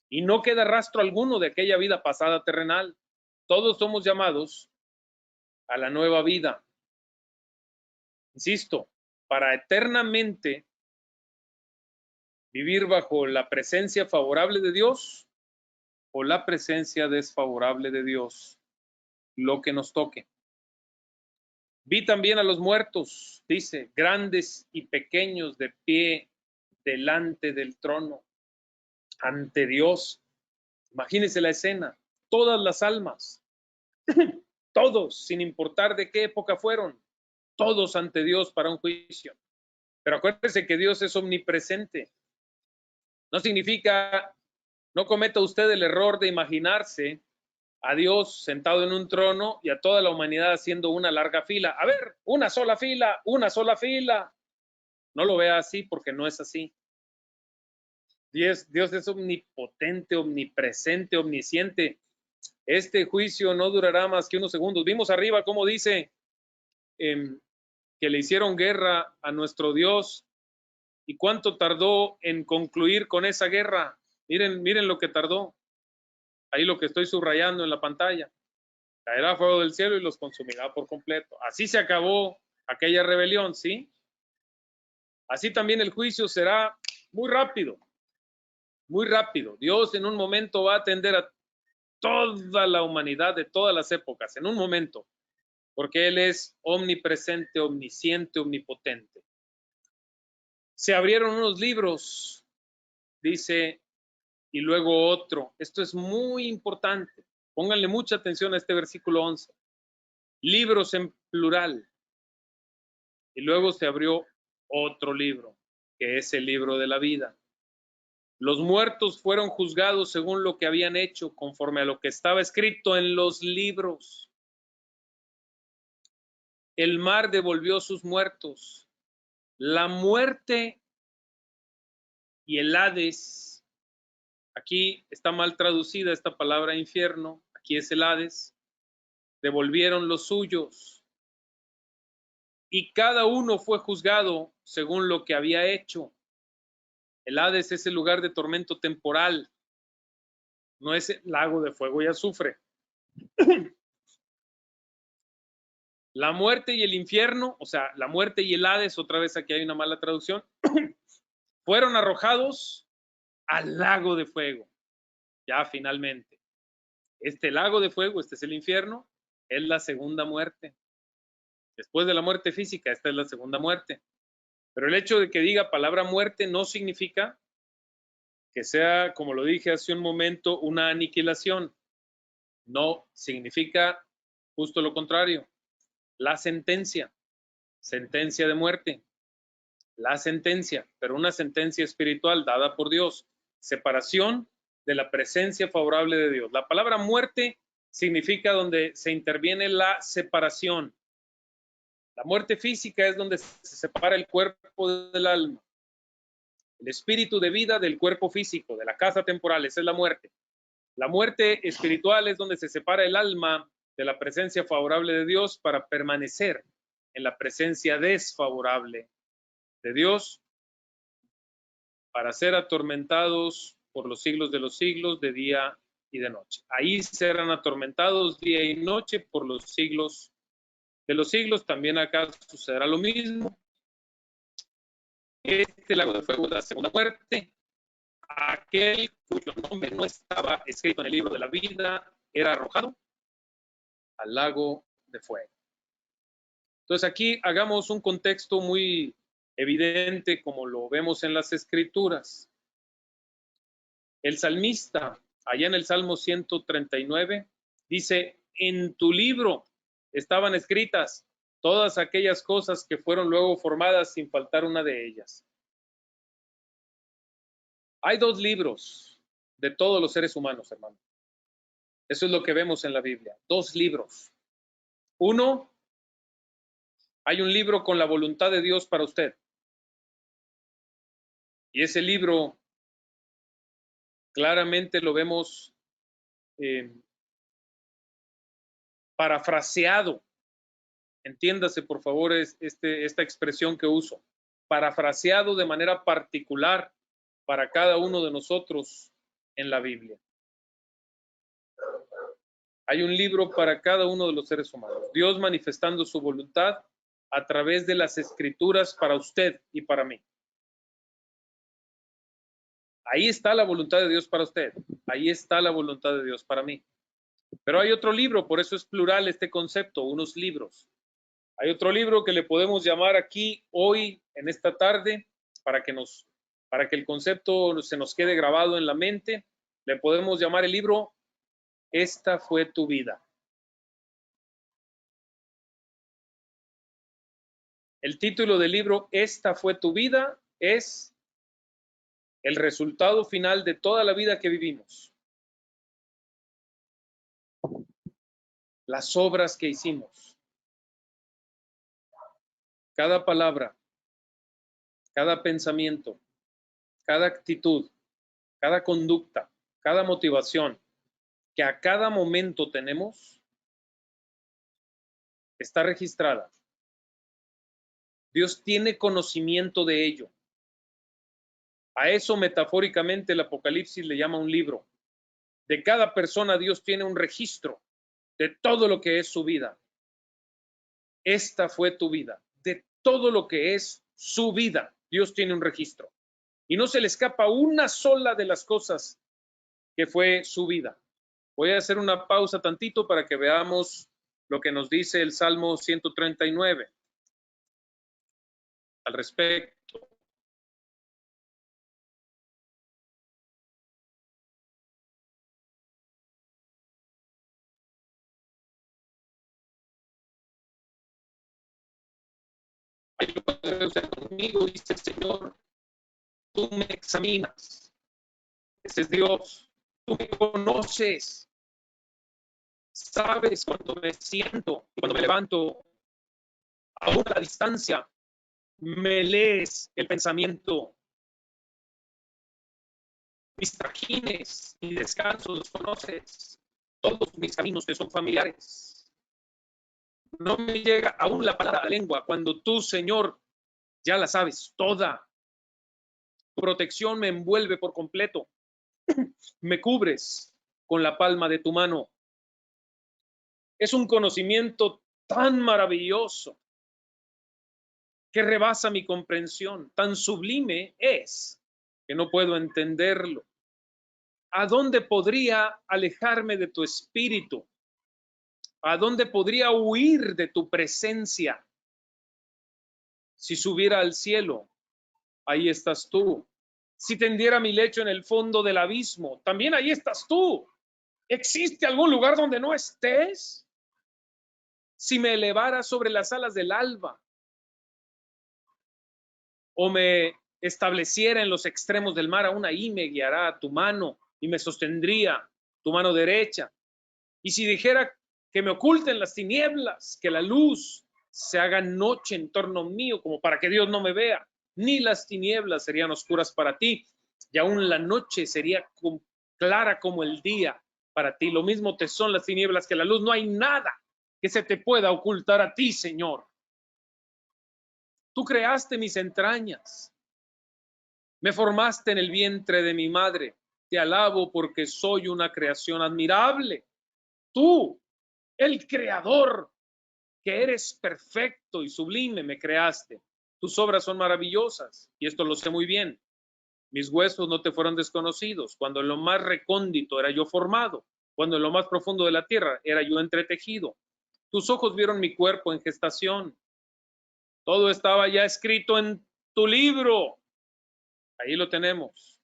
Y no queda rastro alguno de aquella vida pasada terrenal. Todos somos llamados a la nueva vida. Insisto, para eternamente vivir bajo la presencia favorable de Dios o la presencia desfavorable de Dios, lo que nos toque. Vi también a los muertos, dice, grandes y pequeños de pie delante del trono, ante Dios. Imagínense la escena, todas las almas, todos, sin importar de qué época fueron, todos ante Dios para un juicio. Pero acuérdense que Dios es omnipresente. No significa, no cometa usted el error de imaginarse a Dios sentado en un trono y a toda la humanidad haciendo una larga fila. A ver, una sola fila, una sola fila. No lo vea así porque no es así. Dios es omnipotente, omnipresente, omnisciente. Este juicio no durará más que unos segundos. Vimos arriba cómo dice que le hicieron guerra a nuestro Dios y cuánto tardó en concluir con esa guerra. Miren lo que tardó. Ahí lo que estoy subrayando en la pantalla. Caerá fuego del cielo y los consumirá por completo. Así se acabó aquella rebelión, ¿sí? Así también el juicio será muy rápido, muy rápido. Dios en un momento va a atender a toda la humanidad de todas las épocas, en un momento, porque Él es omnipresente, omnisciente, omnipotente. Se abrieron unos libros, dice, y luego otro. Esto es muy importante. Pónganle mucha atención a este versículo 11. Libros en plural. Y luego se abrió otro libro, que es el libro de la vida. Los muertos fueron juzgados según lo que habían hecho, conforme a lo que estaba escrito en los libros. El mar devolvió sus muertos. La muerte y el Hades, aquí está mal traducida esta palabra infierno, aquí es el Hades, devolvieron los suyos. Y cada uno fue juzgado según lo que había hecho. El Hades es el lugar de tormento temporal, no es el lago de fuego y azufre. La muerte y el infierno, o sea, la muerte y el Hades, otra vez aquí hay una mala traducción, fueron arrojados al lago de fuego. Ya finalmente. Este lago de fuego, este es el infierno, es la segunda muerte. Después de la muerte física, esta es la segunda muerte. Pero el hecho de que diga palabra muerte no significa que sea, como lo dije hace un momento, una aniquilación. No, significa justo lo contrario. La sentencia de muerte. La sentencia, pero una sentencia espiritual dada por Dios. Separación de la presencia favorable de Dios. La palabra muerte significa donde se interviene la separación. La muerte física es donde se separa el cuerpo del alma. El espíritu de vida del cuerpo físico, de la casa temporal, esa es la muerte. La muerte espiritual es donde se separa el alma de la presencia favorable de Dios para permanecer en la presencia desfavorable de Dios para ser atormentados por los siglos de los siglos, de día y de noche. Ahí serán atormentados día y noche por los siglos de los siglos. También acá sucederá lo mismo. Este lago de fuego de la segunda muerte, aquel cuyo nombre no estaba escrito en el libro de la vida, era arrojado al lago de fuego. Entonces aquí hagamos un contexto muy evidente como lo vemos en las Escrituras. El salmista, allá en el Salmo 139, dice, en tu libro estaban escritas todas aquellas cosas que fueron luego formadas sin faltar una de ellas. Hay dos libros de todos los seres humanos, hermano. Eso es lo que vemos en la Biblia. Dos libros. Uno, hay un libro con la voluntad de Dios para usted. Y ese libro claramente lo vemos parafraseado. Entiéndase, por favor, esta expresión que uso. Parafraseado de manera particular para cada uno de nosotros en la Biblia. Hay un libro para cada uno de los seres humanos. Dios manifestando su voluntad a través de las Escrituras para usted y para mí. Ahí está la voluntad de Dios para usted. Ahí está la voluntad de Dios para mí. Pero hay otro libro, por eso es plural este concepto, unos libros. Hay otro libro que le podemos llamar aquí hoy, en esta tarde, para que el concepto se nos quede grabado en la mente. Le podemos llamar el libro Esta fue tu vida. El título del libro Esta fue tu vida es el resultado final de toda la vida que vivimos. Las obras que hicimos. Cada palabra, cada pensamiento, cada actitud, cada conducta, cada motivación que a cada momento tenemos, está registrada. Dios tiene conocimiento de ello. A eso metafóricamente el Apocalipsis le llama un libro. De cada persona Dios tiene un registro de todo lo que es su vida. Esta fue tu vida. De todo lo que es su vida, Dios tiene un registro. Y no se le escapa una sola de las cosas que fue su vida. Voy a hacer una pausa tantito para que veamos lo que nos dice el Salmo 139 al respecto. Ahí lo puede usar conmigo, dice el Señor, tú me examinas. Ese es Dios. Tú me conoces. Sabes cuando me siento y cuando me levanto, aún a la distancia, me lees el pensamiento. Mis trajines y descansos los conoces. Todos mis caminos te son familiares. No me llega aún la palabra a la lengua cuando tú, Señor, ya la sabes toda. Tu protección me envuelve por completo. Me cubres con la palma de tu mano. Es un conocimiento tan maravilloso que rebasa mi comprensión. Tan sublime es que no puedo entenderlo. ¿A dónde podría alejarme de tu espíritu? ¿A dónde podría huir de tu presencia? Si subiera al cielo, ahí estás tú. Si tendiera mi lecho en el fondo del abismo, también ahí estás tú. ¿Existe algún lugar donde no estés? Si me elevara sobre las alas del alba o me estableciera en los extremos del mar, aún ahí me guiará tu mano y me sostendría tu mano derecha. Y si dijera que me oculten las tinieblas, que la luz se haga noche en torno mío, como para que Dios no me vea, ni las tinieblas serían oscuras para ti, y aún la noche sería clara como el día para ti. Lo mismo te son las tinieblas que la luz. No hay nada que se te pueda ocultar a ti, Señor. Tú creaste mis entrañas. Me formaste en el vientre de mi madre. Te alabo porque soy una creación admirable. Tú, el creador, que eres perfecto y sublime, me creaste. Tus obras son maravillosas, y esto lo sé muy bien. Mis huesos no te fueron desconocidos. Cuando en lo más recóndito era yo formado, cuando en lo más profundo de la tierra era yo entretejido. Tus ojos vieron mi cuerpo en gestación. Todo estaba ya escrito en tu libro. Ahí lo tenemos.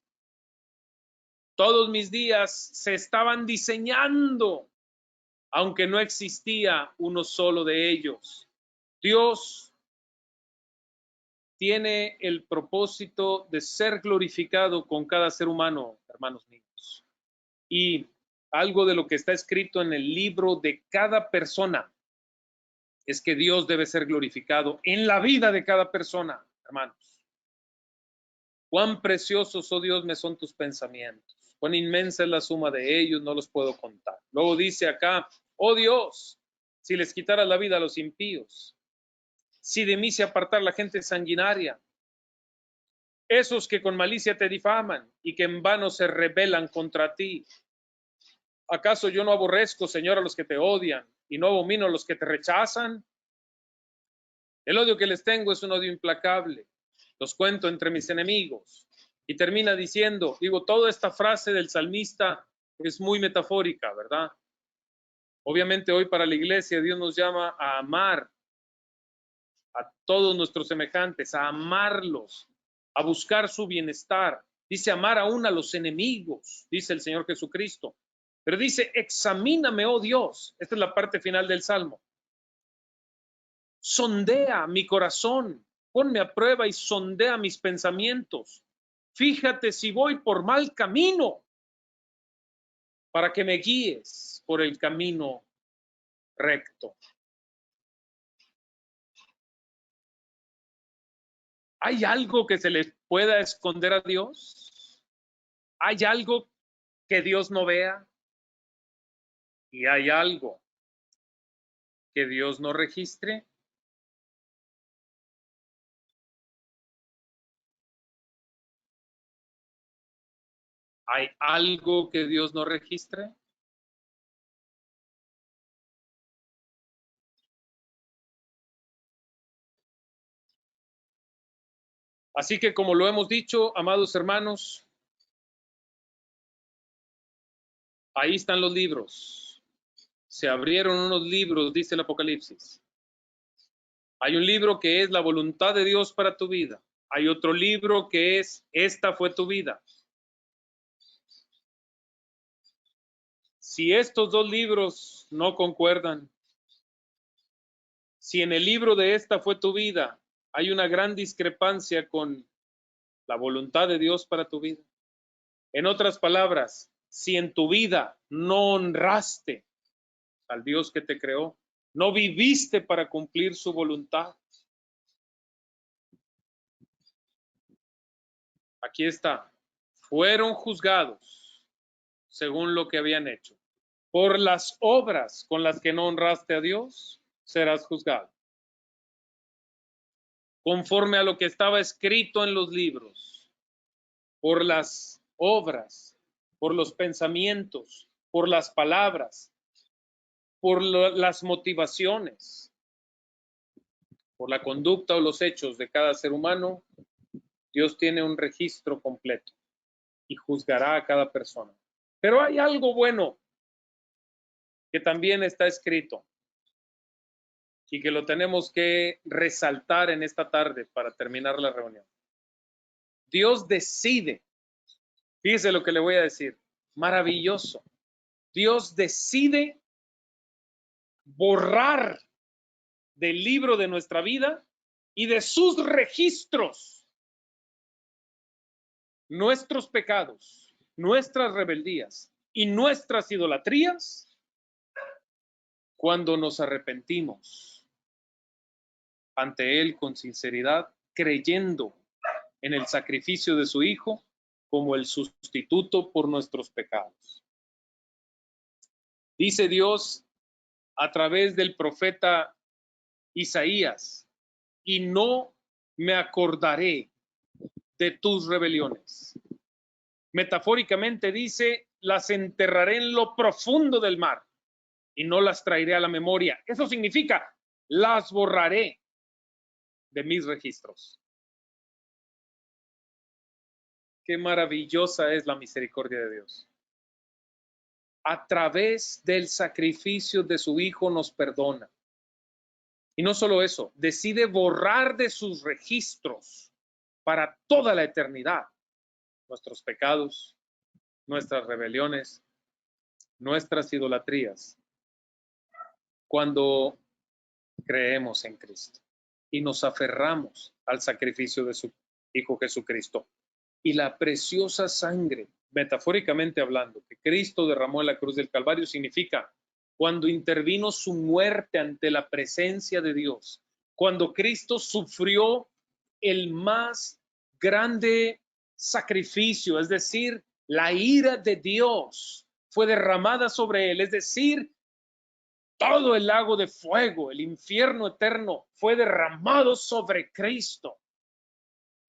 Todos mis días se estaban diseñando, aunque no existía uno solo de ellos. Dios tiene el propósito de ser glorificado con cada ser humano, hermanos míos. Y algo de lo que está escrito en el libro de cada persona es que Dios debe ser glorificado en la vida de cada persona, hermanos. Cuán preciosos, oh Dios, me son tus pensamientos. Cuán inmensa es la suma de ellos, no los puedo contar. Luego dice acá, oh Dios, si les quitaras la vida a los impíos, si de mí se apartara la gente sanguinaria, esos que con malicia te difaman y que en vano se rebelan contra ti. ¿Acaso yo no aborrezco, Señor, a los que te odian y no abomino a los que te rechazan? El odio que les tengo es un odio implacable. Los cuento entre mis enemigos. Y termina diciendo, toda esta frase del salmista es muy metafórica, ¿verdad? Obviamente hoy para la iglesia Dios nos llama a amar a todos nuestros semejantes, a amarlos, a buscar su bienestar. Dice amar aún a los enemigos, dice el Señor Jesucristo. Pero dice, examíname, oh Dios. Esta es la parte final del Salmo. Sondea mi corazón, ponme a prueba y sondea mis pensamientos. Fíjate si voy por mal camino, para que me guíes por el camino recto. ¿Hay algo que se le pueda esconder a Dios? ¿Hay algo que Dios no vea? ¿Y hay algo que Dios no registre? ¿Hay algo que Dios no registre? Así que como lo hemos dicho, amados hermanos, ahí están los libros. Se abrieron unos libros, dice el Apocalipsis. Hay un libro que es la voluntad de Dios para tu vida. Hay otro libro que es esta fue tu vida. Si estos dos libros no concuerdan, si en el libro de esta fue tu vida hay una gran discrepancia con la voluntad de Dios para tu vida. En otras palabras, si en tu vida no honraste al Dios que te creó, no viviste para cumplir su voluntad. Aquí está. Fueron juzgados según lo que habían hecho. Por las obras con las que no honraste a Dios, serás juzgado. Conforme a lo que estaba escrito en los libros, por las obras, por los pensamientos, por las palabras, por las motivaciones, por la conducta o los hechos de cada ser humano, Dios tiene un registro completo y juzgará a cada persona. Pero hay algo bueno que también está escrito y que lo tenemos que resaltar en esta tarde para terminar la reunión. Dios decide, fíjese lo que le voy a decir, maravilloso. Dios decide borrar del libro de nuestra vida y de sus registros nuestros pecados, nuestras rebeldías y nuestras idolatrías cuando nos arrepentimos ante Él con sinceridad, creyendo en el sacrificio de su Hijo como el sustituto por nuestros pecados. Dice Dios a través del profeta Isaías, y no me acordaré de tus rebeliones. Metafóricamente dice, las enterraré en lo profundo del mar y no las traeré a la memoria. Eso significa, las borraré de mis registros. Qué maravillosa es la misericordia de Dios. A través del sacrificio de su Hijo nos perdona. Y no solo eso, decide borrar de sus registros para toda la eternidad nuestros pecados, nuestras rebeliones, nuestras idolatrías, cuando creemos en Cristo y nos aferramos al sacrificio de su Hijo Jesucristo. Y la preciosa sangre, metafóricamente hablando, que Cristo derramó en la cruz del Calvario, significa cuando intervino su muerte ante la presencia de Dios, cuando Cristo sufrió el más grande sacrificio, es decir, la ira de Dios fue derramada sobre él, es decir, todo el lago de fuego, el infierno eterno, fue derramado sobre Cristo.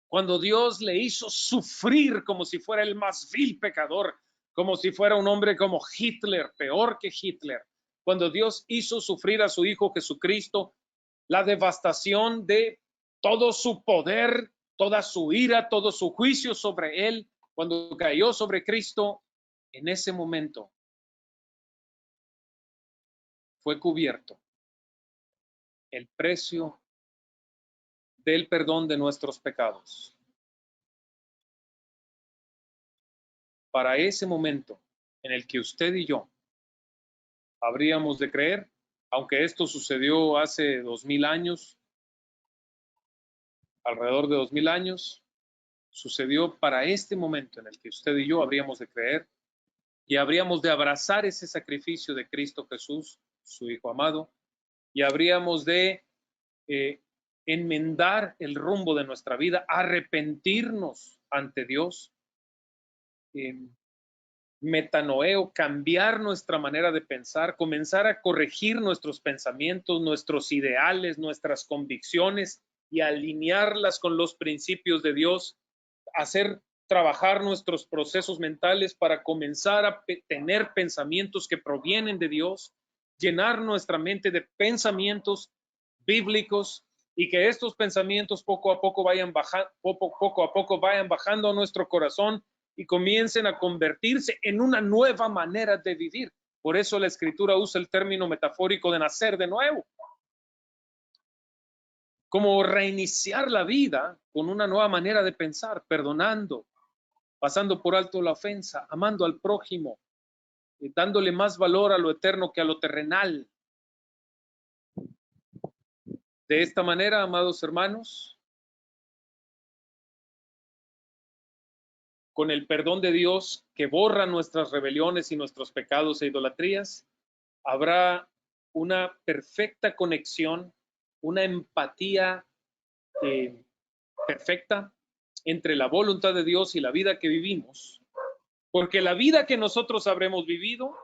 Cuando Dios le hizo sufrir como si fuera el más vil pecador, como si fuera un hombre como Hitler, peor que Hitler. Cuando Dios hizo sufrir a su Hijo Jesucristo, la devastación de todo su poder, toda su ira, todo su juicio sobre él, cuando cayó sobre Cristo, en ese momento fue cubierto el precio del perdón de nuestros pecados. Para ese momento en el que usted y yo habríamos de creer, aunque esto sucedió hace 2000 años, alrededor de 2000 años, sucedió para este momento en el que usted y yo habríamos de creer y habríamos de abrazar ese sacrificio de Cristo Jesús, su Hijo amado, y habríamos de enmendar el rumbo de nuestra vida, arrepentirnos ante Dios, metanoeo, cambiar nuestra manera de pensar, comenzar a corregir nuestros pensamientos, nuestros ideales, nuestras convicciones y alinearlas con los principios de Dios, hacer trabajar nuestros procesos mentales para comenzar a tener pensamientos que provienen de Dios, llenar nuestra mente de pensamientos bíblicos y que estos pensamientos poco a poco vayan bajando a nuestro corazón y comiencen a convertirse en una nueva manera de vivir. Por eso la Escritura usa el término metafórico de nacer de nuevo. Como reiniciar la vida con una nueva manera de pensar, perdonando, pasando por alto la ofensa, amando al prójimo, dándole más valor a lo eterno que a lo terrenal. De esta manera, amados hermanos, con el perdón de Dios que borra nuestras rebeliones y nuestros pecados e idolatrías, habrá una perfecta conexión, una empatía perfecta entre la voluntad de Dios y la vida que vivimos, porque la vida que nosotros habremos vivido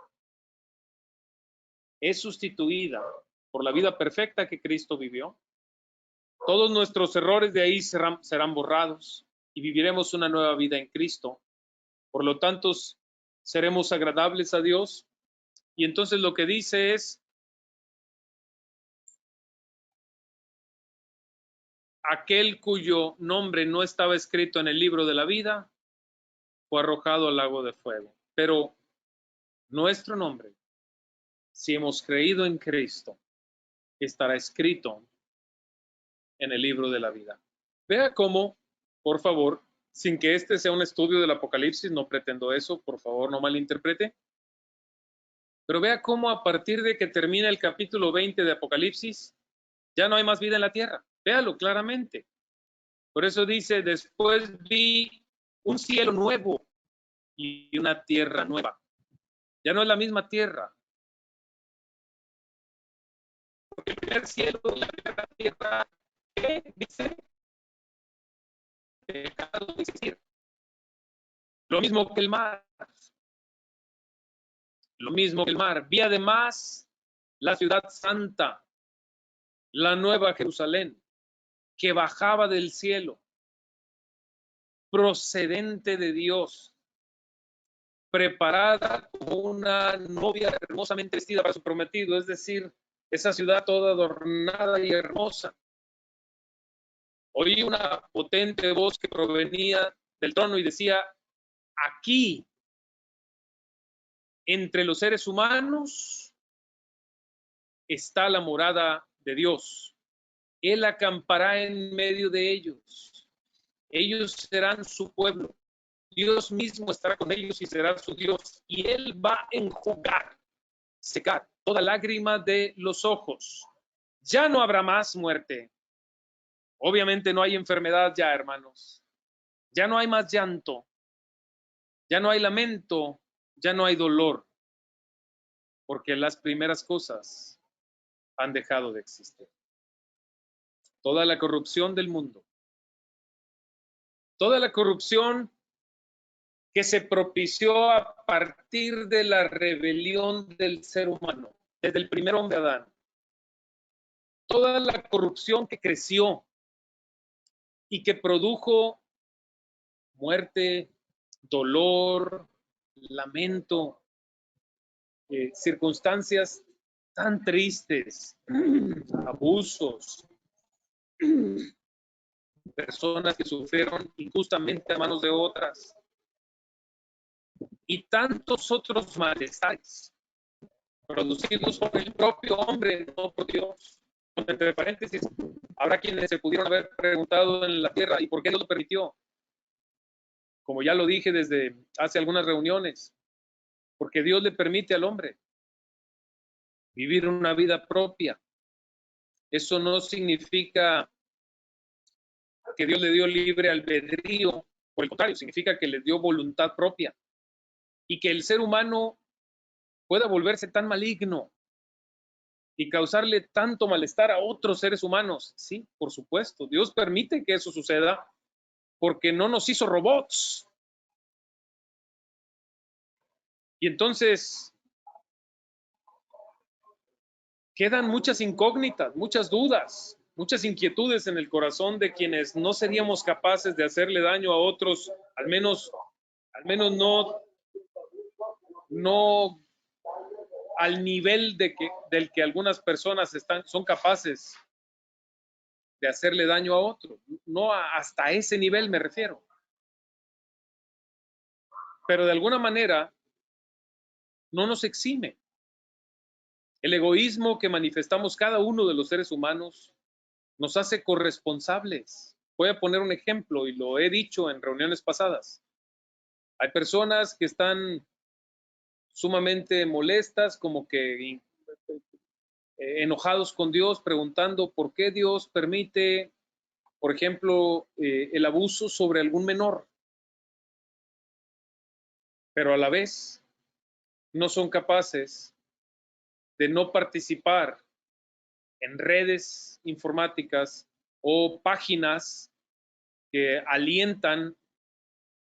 es sustituida por la vida perfecta que Cristo vivió. Todos nuestros errores de ahí serán borrados y viviremos una nueva vida en Cristo. Por lo tanto, seremos agradables a Dios. Y entonces lo que dice es, aquel cuyo nombre no estaba escrito en el libro de la vida fue arrojado al lago de fuego. Pero nuestro nombre, si hemos creído en Cristo, estará escrito en el libro de la vida. Vea cómo, por favor, sin que este sea un estudio del Apocalipsis, no pretendo eso, por favor, no malinterprete, pero vea cómo a partir de que termina el capítulo 20 de Apocalipsis, ya no hay más vida en la tierra. Véalo claramente. Por eso dice, después vi un cielo nuevo y una tierra nueva. Ya no es la misma tierra. Porque el primer cielo y la primera tierra, ¿qué dice? Dejado de existir. Lo mismo que el mar. Lo mismo que el mar. Vi además la ciudad santa, la nueva Jerusalén, que bajaba del cielo, procedente de Dios, preparada como una novia hermosamente vestida para su prometido, es decir, esa ciudad toda adornada y hermosa. Oí una potente voz que provenía del trono y decía: aquí, entre los seres humanos, está la morada de Dios. Él acampará en medio de ellos. Ellos serán su pueblo. Dios mismo estará con ellos y será su Dios. Y Él va a enjugar, secar toda lágrima de los ojos. Ya no habrá más muerte. Obviamente no hay enfermedad ya, hermanos. Ya no hay más llanto. Ya no hay lamento. Ya no hay dolor. Porque las primeras cosas han dejado de existir. Toda la corrupción del mundo, toda la corrupción que se propició a partir de la rebelión del ser humano, desde el primer hombre Adán, toda la corrupción que creció y que produjo muerte, dolor, lamento, circunstancias tan tristes, abusos, personas que sufrieron injustamente a manos de otras y tantos otros malestares producidos por el propio hombre, no por Dios. Entre paréntesis, habrá quienes se pudieron haber preguntado en la tierra: ¿y por qué Dios lo permitió? Como ya lo dije desde hace algunas reuniones, porque Dios le permite al hombre vivir una vida propia. Eso no significa que Dios le dio libre albedrío, por el contrario, significa que le dio voluntad propia y que el ser humano pueda volverse tan maligno y causarle tanto malestar a otros seres humanos. Sí, por supuesto, Dios permite que eso suceda porque no nos hizo robots. Y entonces quedan muchas incógnitas, muchas dudas, muchas inquietudes en el corazón de quienes no seríamos capaces de hacerle daño a otros, al menos no al nivel del que algunas personas son capaces de hacerle daño a otro. No hasta ese nivel me refiero. Pero de alguna manera no nos exime. El egoísmo que manifestamos cada uno de los seres humanos nos hace corresponsables. Voy a poner un ejemplo y lo he dicho en reuniones pasadas. Hay personas que están sumamente molestas, como que enojados con Dios, preguntando por qué Dios permite, por ejemplo, el abuso sobre algún menor. Pero a la vez no son capaces de no participar en redes informáticas o páginas que alientan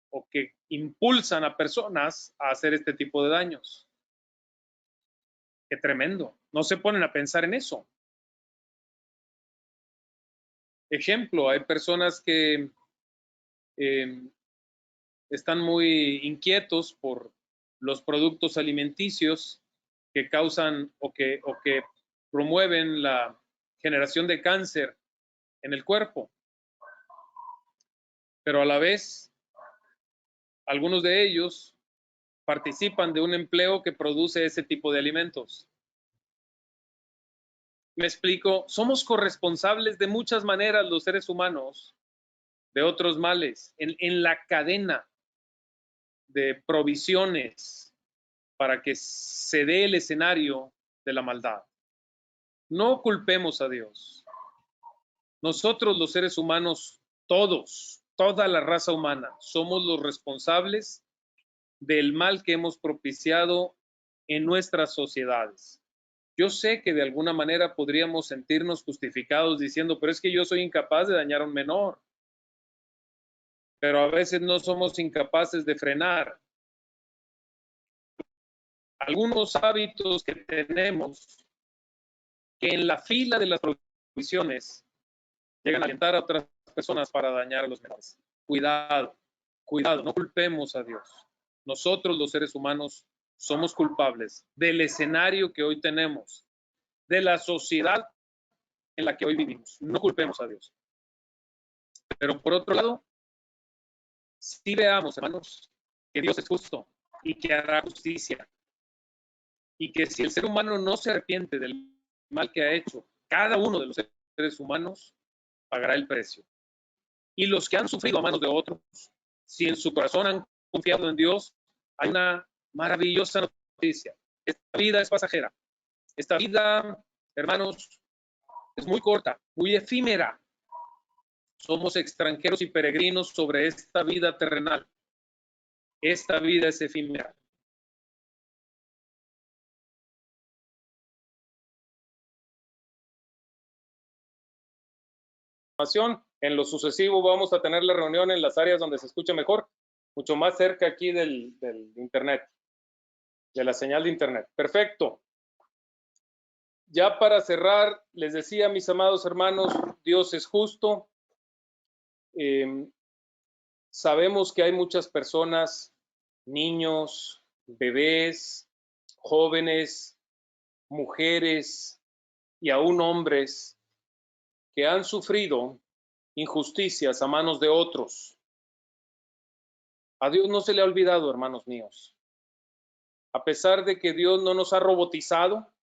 o que impulsan a personas a hacer este tipo de daños. Qué tremendo. No se ponen a pensar en eso. Ejemplo, hay personas que están muy inquietos por los productos alimenticios que causan o que promueven la generación de cáncer en el cuerpo. Pero a la vez, algunos de ellos participan de un empleo que produce ese tipo de alimentos. Me explico, somos corresponsables de muchas maneras los seres humanos de otros males, en la cadena de provisiones para que se dé el escenario de la maldad. No culpemos a Dios. Nosotros los seres humanos, toda la raza humana, somos los responsables del mal que hemos propiciado en nuestras sociedades. Yo sé que de alguna manera podríamos sentirnos justificados diciendo, pero es que yo soy incapaz de dañar a un menor. Pero a veces no somos incapaces de frenar algunos hábitos que tenemos, que en la fila de las provisiones llegan a alentar a otras personas para dañar a los demás. Cuidado, cuidado, no culpemos a Dios. Nosotros los seres humanos somos culpables del escenario que hoy tenemos, de la sociedad en la que hoy vivimos. No culpemos a Dios. Pero por otro lado, sí veamos, hermanos, que Dios es justo y que hará justicia. Y que si el ser humano no se arrepiente del mal que ha hecho, cada uno de los seres humanos pagará el precio. Y los que han sufrido a manos de otros, si en su corazón han confiado en Dios, hay una maravillosa noticia. Esta vida es pasajera. Esta vida, hermanos, es muy corta, muy efímera. Somos extranjeros y peregrinos sobre esta vida terrenal. Esta vida es efímera. En lo sucesivo vamos a tener la reunión en las áreas donde se escuche mejor, mucho más cerca aquí del internet, de la señal de internet. Perfecto. Ya para cerrar, les decía, mis amados hermanos, Dios es justo. Sabemos que hay muchas personas, niños, bebés, jóvenes, mujeres y aún hombres que han sufrido injusticias a manos de otros. A Dios no se le ha olvidado, hermanos míos. A pesar de que Dios no nos ha robotizado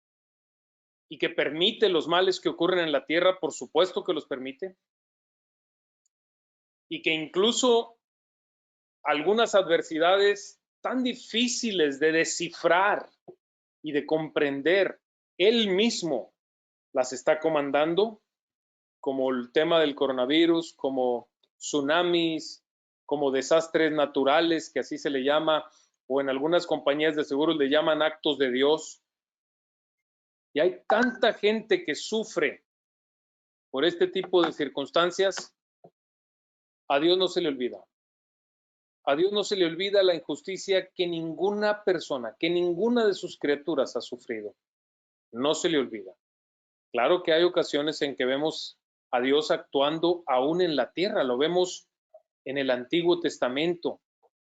y que permite los males que ocurren en la tierra, por supuesto que los permite, y que incluso algunas adversidades tan difíciles de descifrar y de comprender, Él mismo las está comandando, como el tema del coronavirus, como tsunamis, como desastres naturales, que así se le llama, o en algunas compañías de seguros le llaman actos de Dios. Y hay tanta gente que sufre por este tipo de circunstancias. A Dios no se le olvida. A Dios no se le olvida la injusticia que ninguna persona, que ninguna de sus criaturas ha sufrido. No se le olvida. Claro que hay ocasiones en que vemos a Dios actuando aún en la tierra. Lo vemos en el Antiguo Testamento,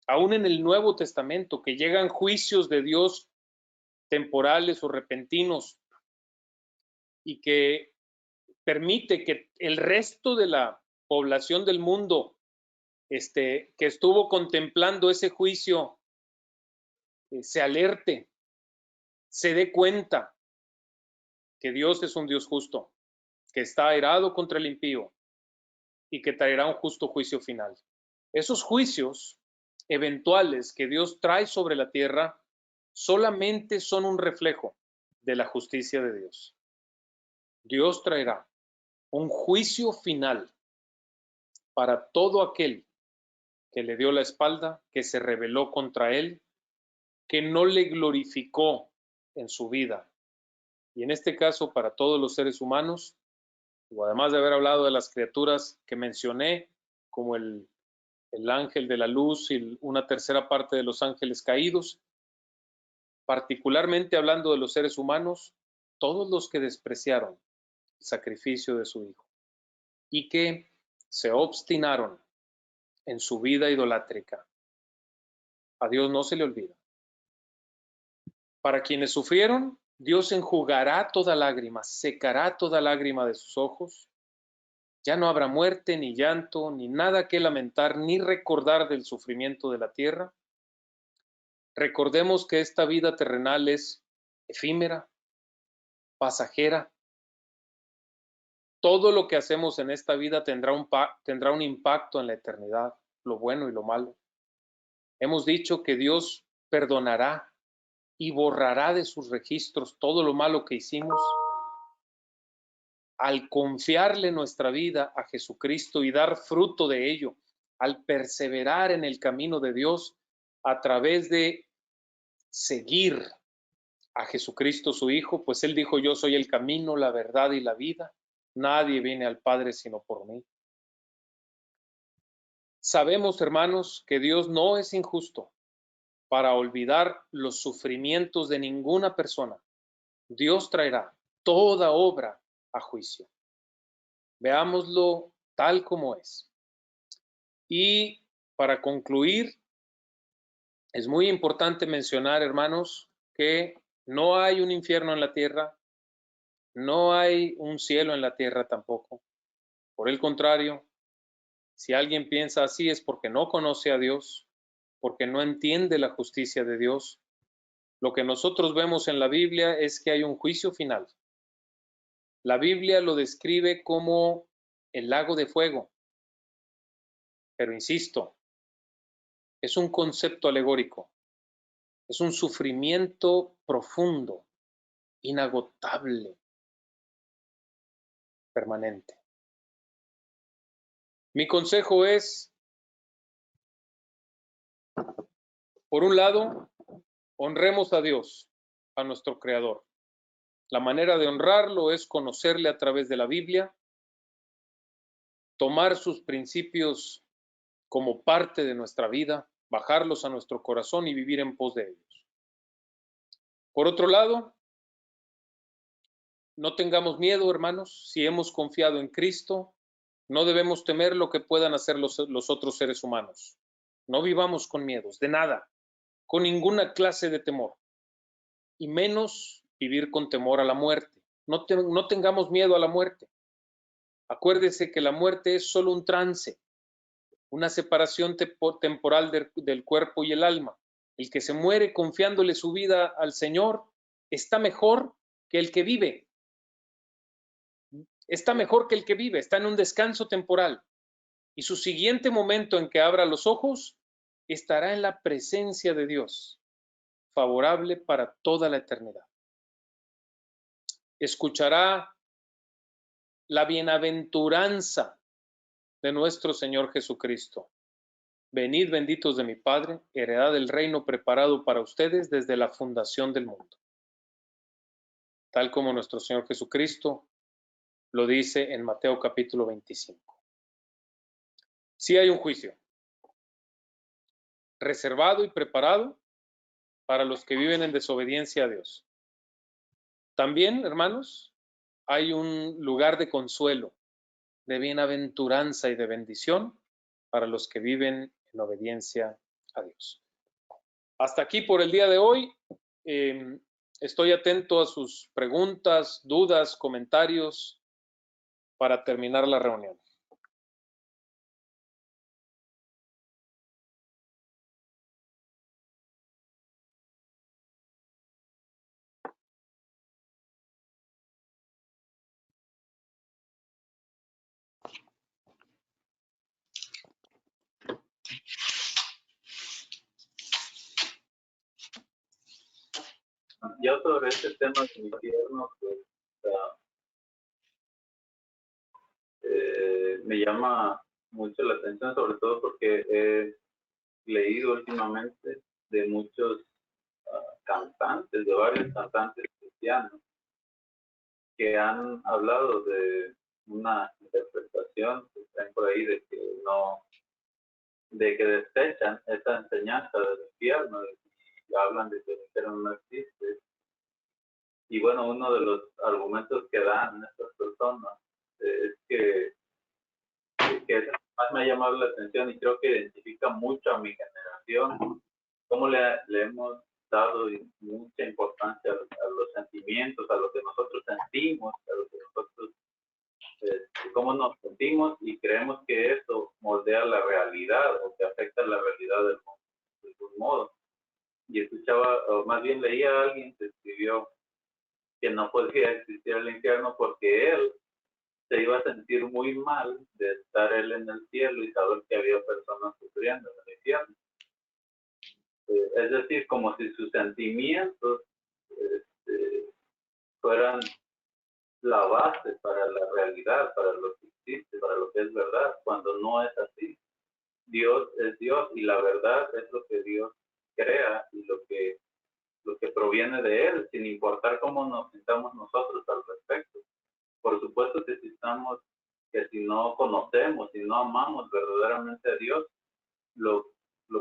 aún en el Nuevo Testamento, que llegan juicios de Dios temporales o repentinos y que permite que el resto de la población del mundo que estuvo contemplando ese juicio se alerte, se dé cuenta que Dios es un Dios justo, que está airado contra el impío y que traerá un justo juicio final. Esos juicios eventuales que Dios trae sobre la tierra solamente son un reflejo de la justicia de Dios. Dios traerá un juicio final para todo aquel que le dio la espalda, que se rebeló contra él, que no le glorificó en su vida. Y en este caso, para todos los seres humanos, o además de haber hablado de las criaturas que mencioné, como el ángel de la luz y una tercera parte de los ángeles caídos, particularmente hablando de los seres humanos, todos los que despreciaron el sacrificio de su Hijo y que se obstinaron en su vida idolátrica. A Dios no se le olvida. Para quienes sufrieron, Dios enjugará toda lágrima, secará toda lágrima de sus ojos. Ya no habrá muerte, ni llanto, ni nada que lamentar, ni recordar del sufrimiento de la tierra. Recordemos que esta vida terrenal es efímera, pasajera. Todo lo que hacemos en esta vida tendrá un impacto en la eternidad, lo bueno y lo malo. Hemos dicho que Dios perdonará y borrará de sus registros todo lo malo que hicimos. Al confiarle nuestra vida a Jesucristo y dar fruto de ello, al perseverar en el camino de Dios a través de seguir a Jesucristo su Hijo, pues Él dijo: yo soy el camino, la verdad y la vida. Nadie viene al Padre sino por mí. Sabemos, hermanos, que Dios no es injusto para olvidar los sufrimientos de ninguna persona. Dios traerá toda obra a juicio. Veámoslo tal como es. Y para concluir, es muy importante mencionar, hermanos, que no hay un infierno en la tierra, no hay un cielo en la tierra tampoco. Por el contrario, si alguien piensa así es porque no conoce a Dios, porque no entiende la justicia de Dios. Lo que nosotros vemos en la Biblia es que hay un juicio final. La Biblia lo describe como el lago de fuego. Pero insisto, es un concepto alegórico. Es un sufrimiento profundo, inagotable, permanente. Mi consejo es, por un lado, honremos a Dios, a nuestro Creador. La manera de honrarlo es conocerle a través de la Biblia, tomar sus principios como parte de nuestra vida, bajarlos a nuestro corazón y vivir en pos de ellos. Por otro lado, no tengamos miedo, hermanos, si hemos confiado en Cristo, no debemos temer lo que puedan hacer los otros seres humanos. No vivamos con miedos, de nada, con ninguna clase de temor, y menos vivir con temor a la muerte. No tengamos miedo a la muerte. Acuérdese que la muerte es solo un trance, una separación temporal del cuerpo y el alma. El que se muere confiándole su vida al Señor está mejor que el que vive. Está mejor que el que vive, está en un descanso temporal. Y su siguiente momento en que abra los ojos estará en la presencia de Dios, favorable para toda la eternidad. Escuchará la bienaventuranza de nuestro Señor Jesucristo. Venid benditos de mi Padre, heredad del reino preparado para ustedes desde la fundación del mundo. Tal como nuestro Señor Jesucristo lo dice en Mateo capítulo 25. Sí hay un juicio reservado y preparado para los que viven en desobediencia a Dios. También, hermanos, hay un lugar de consuelo, de bienaventuranza y de bendición para los que viven en obediencia a Dios. Hasta aquí por el día de hoy. Estoy atento a sus preguntas, dudas, comentarios para terminar la reunión. Yo sobre este tema del infierno, pues, me llama mucho la atención, sobre todo porque he leído últimamente de muchos cantantes, de varios cantantes cristianos, que han hablado de una interpretación que traen por ahí de que no, de que desechan esa enseñanza del infierno y hablan de que el infierno no existe. Y bueno, uno de los argumentos que dan estas personas es que más me ha llamado la atención y creo que identifica mucho a mi generación, cómo le hemos dado mucha importancia a los sentimientos, a lo que nosotros sentimos, a lo que nosotros, cómo nos sentimos y creemos que eso moldea la realidad o que afecta la realidad del mundo de algún modo. Y escuchaba, o más bien leía a alguien que escribió que no podía existir el infierno porque él se iba a sentir muy mal de estar él en el cielo y saber que había personas sufriendo en el infierno. Es decir, como si sus sentimientos fueran la base para la realidad, para lo que existe, para lo que es verdad, cuando no es así. Dios es Dios y la verdad es lo que Dios crea y lo que proviene de Él, sin importar cómo nos sintamos nosotros al respecto. Por supuesto que si no conocemos, si no amamos verdaderamente a Dios, lo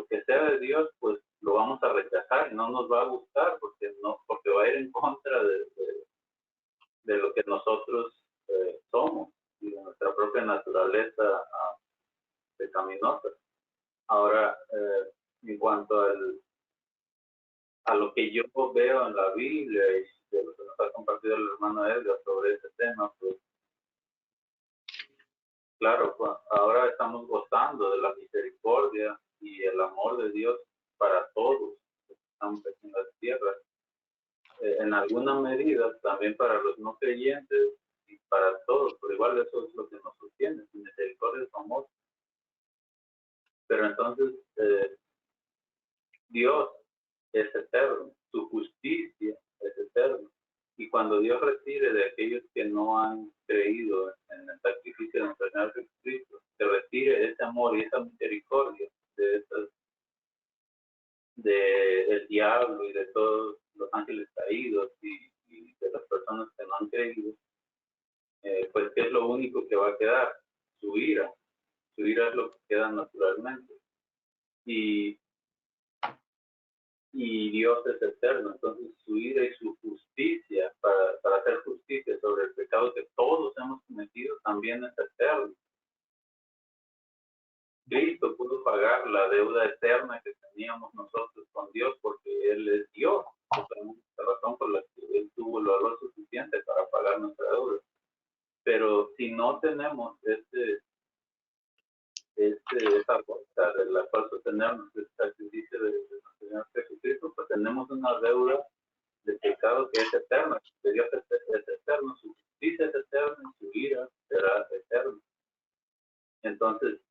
que sea de Dios, pues lo vamos a rechazar y no nos va a gustar porque va a ir en contra de lo que nosotros somos y de nuestra naturaleza pecaminosa. Ahora, en cuanto a lo que yo veo en la Biblia y de lo que nos ha compartido el hermano Edgar sobre ese tema, pues claro, pues, ahora estamos gozando de la misericordia y el amor de Dios para todos los que estamos en la tierra. En alguna medida también para los no creyentes y para todos, por igual eso es lo que nos sostiene, su misericordia y su amor. Pero entonces Dios es eterno, su justicia es eterna. Y cuando Dios retire de aquellos que no han creído en el sacrificio de nuestro Señor Jesucristo, que retire ese amor y esa misericordia del diablo y de todos los ángeles caídos y de las personas que no han creído, pues ¿qué es lo único que va a quedar? Su ira. Su ira es lo que queda naturalmente. Y Dios es eterno, entonces su ira y su justicia, para hacer justicia sobre el pecado que todos hemos cometido, también es eterno. Cristo pudo pagar la deuda eterna que teníamos nosotros con Dios porque Él es Dios. Esa es la razón por la que Él tuvo el valor suficiente para pagar nuestra deuda. Pero si no tenemos esa fuerza de la cual sostenernos el sacrificio de nuestro Señor Jesucristo, pues tenemos una deuda de pecado que es eterna. Dios es eterno, su justicia es eterna y su ira será eterna. Entonces,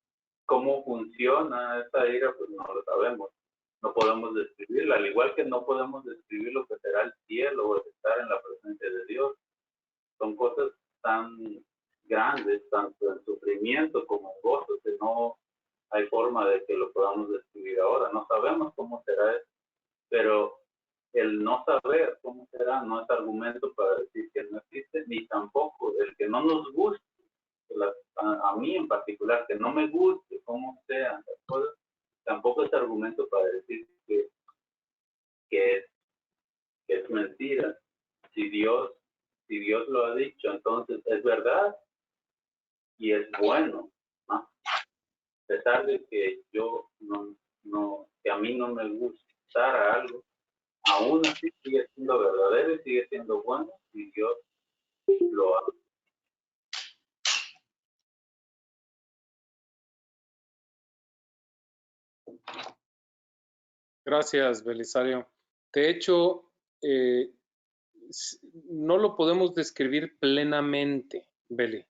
¿cómo funciona esa ira? Pues no lo sabemos. No podemos describirla, al igual que no podemos describir lo que será el cielo o el estar en la presencia de Dios. Son cosas tan grandes, tanto en sufrimiento como en gozo, que no hay forma de que lo podamos describir ahora. No sabemos cómo será eso, pero el no saber cómo será no es argumento para decir que no existe, ni tampoco el que no nos guste, a mí en particular, que no me guste cómo sean las cosas, tampoco es argumento para decir que es mentira. Si Dios lo ha dicho, entonces es verdad y es bueno, ¿no? A pesar de que yo que a mí no me gustara algo, aún así sigue siendo verdadero y sigue siendo bueno y Dios lo ha. Gracias, Belisario. De hecho, no lo podemos describir plenamente, Beli,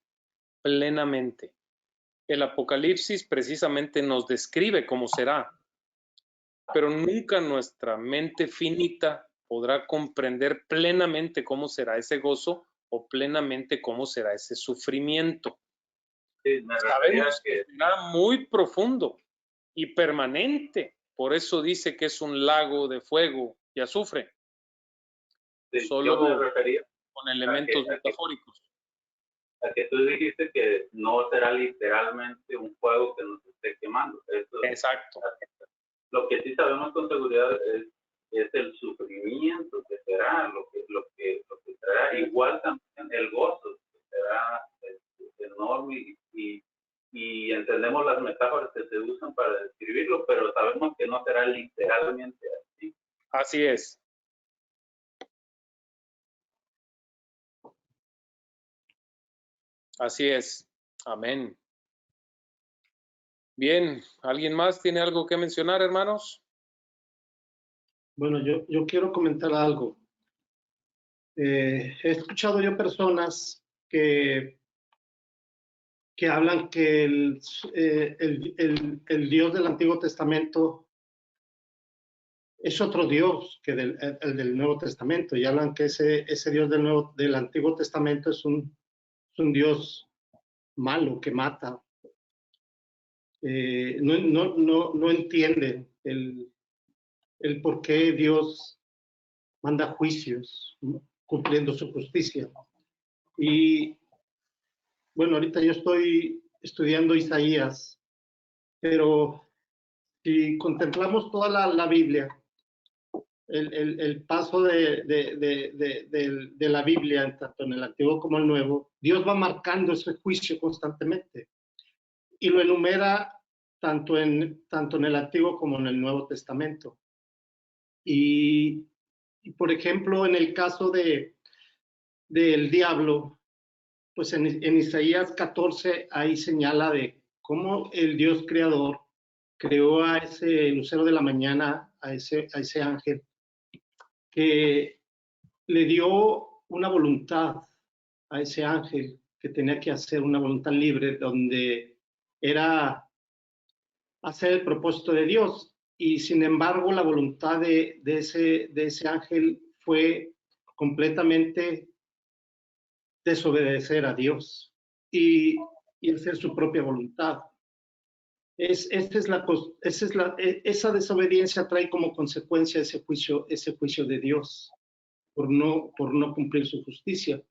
plenamente. El Apocalipsis precisamente nos describe cómo será, pero nunca nuestra mente finita podrá comprender plenamente cómo será ese gozo o plenamente cómo será ese sufrimiento. Sí, sabemos que será muy profundo y permanente. Por eso dice que es un lago de fuego y azufre. Sí, solo yo me refería con elementos metafóricos. A que tú dijiste que no será literalmente un fuego que nos esté quemando. Eso, exacto. Lo que sí sabemos con seguridad es el sufrimiento que será, lo que será. Igual también el gozo que será enorme y entendemos las metáforas que se usan para describirlo, pero sabemos que no será literalmente así. Así es. Así es. Amén. Bien, ¿alguien más tiene algo que mencionar, hermanos? Bueno, yo quiero comentar algo. He escuchado yo personas que hablan que el Dios del Antiguo Testamento es otro Dios que el del Nuevo Testamento, y hablan que ese Dios del Antiguo Testamento es un Dios malo que mata. No entienden el por qué Dios manda juicios cumpliendo su justicia. Y bueno, ahorita yo estoy estudiando Isaías, pero si contemplamos toda la Biblia, el paso de la Biblia, tanto en el Antiguo como el Nuevo, Dios va marcando ese juicio constantemente. y lo enumera tanto en el Antiguo como en el Nuevo Testamento. Y por ejemplo, en el caso del diablo, pues en Isaías 14 ahí señala de cómo el Dios creador creó a ese lucero de la mañana, a ese ángel, que le dio una voluntad a ese ángel que tenía que hacer una voluntad libre, donde era hacer el propósito de Dios. Y sin embargo, la voluntad de ese ángel fue completamente desobedecer a Dios y hacer su propia voluntad. Esa desobediencia trae como consecuencia ese juicio de Dios por no cumplir su justicia.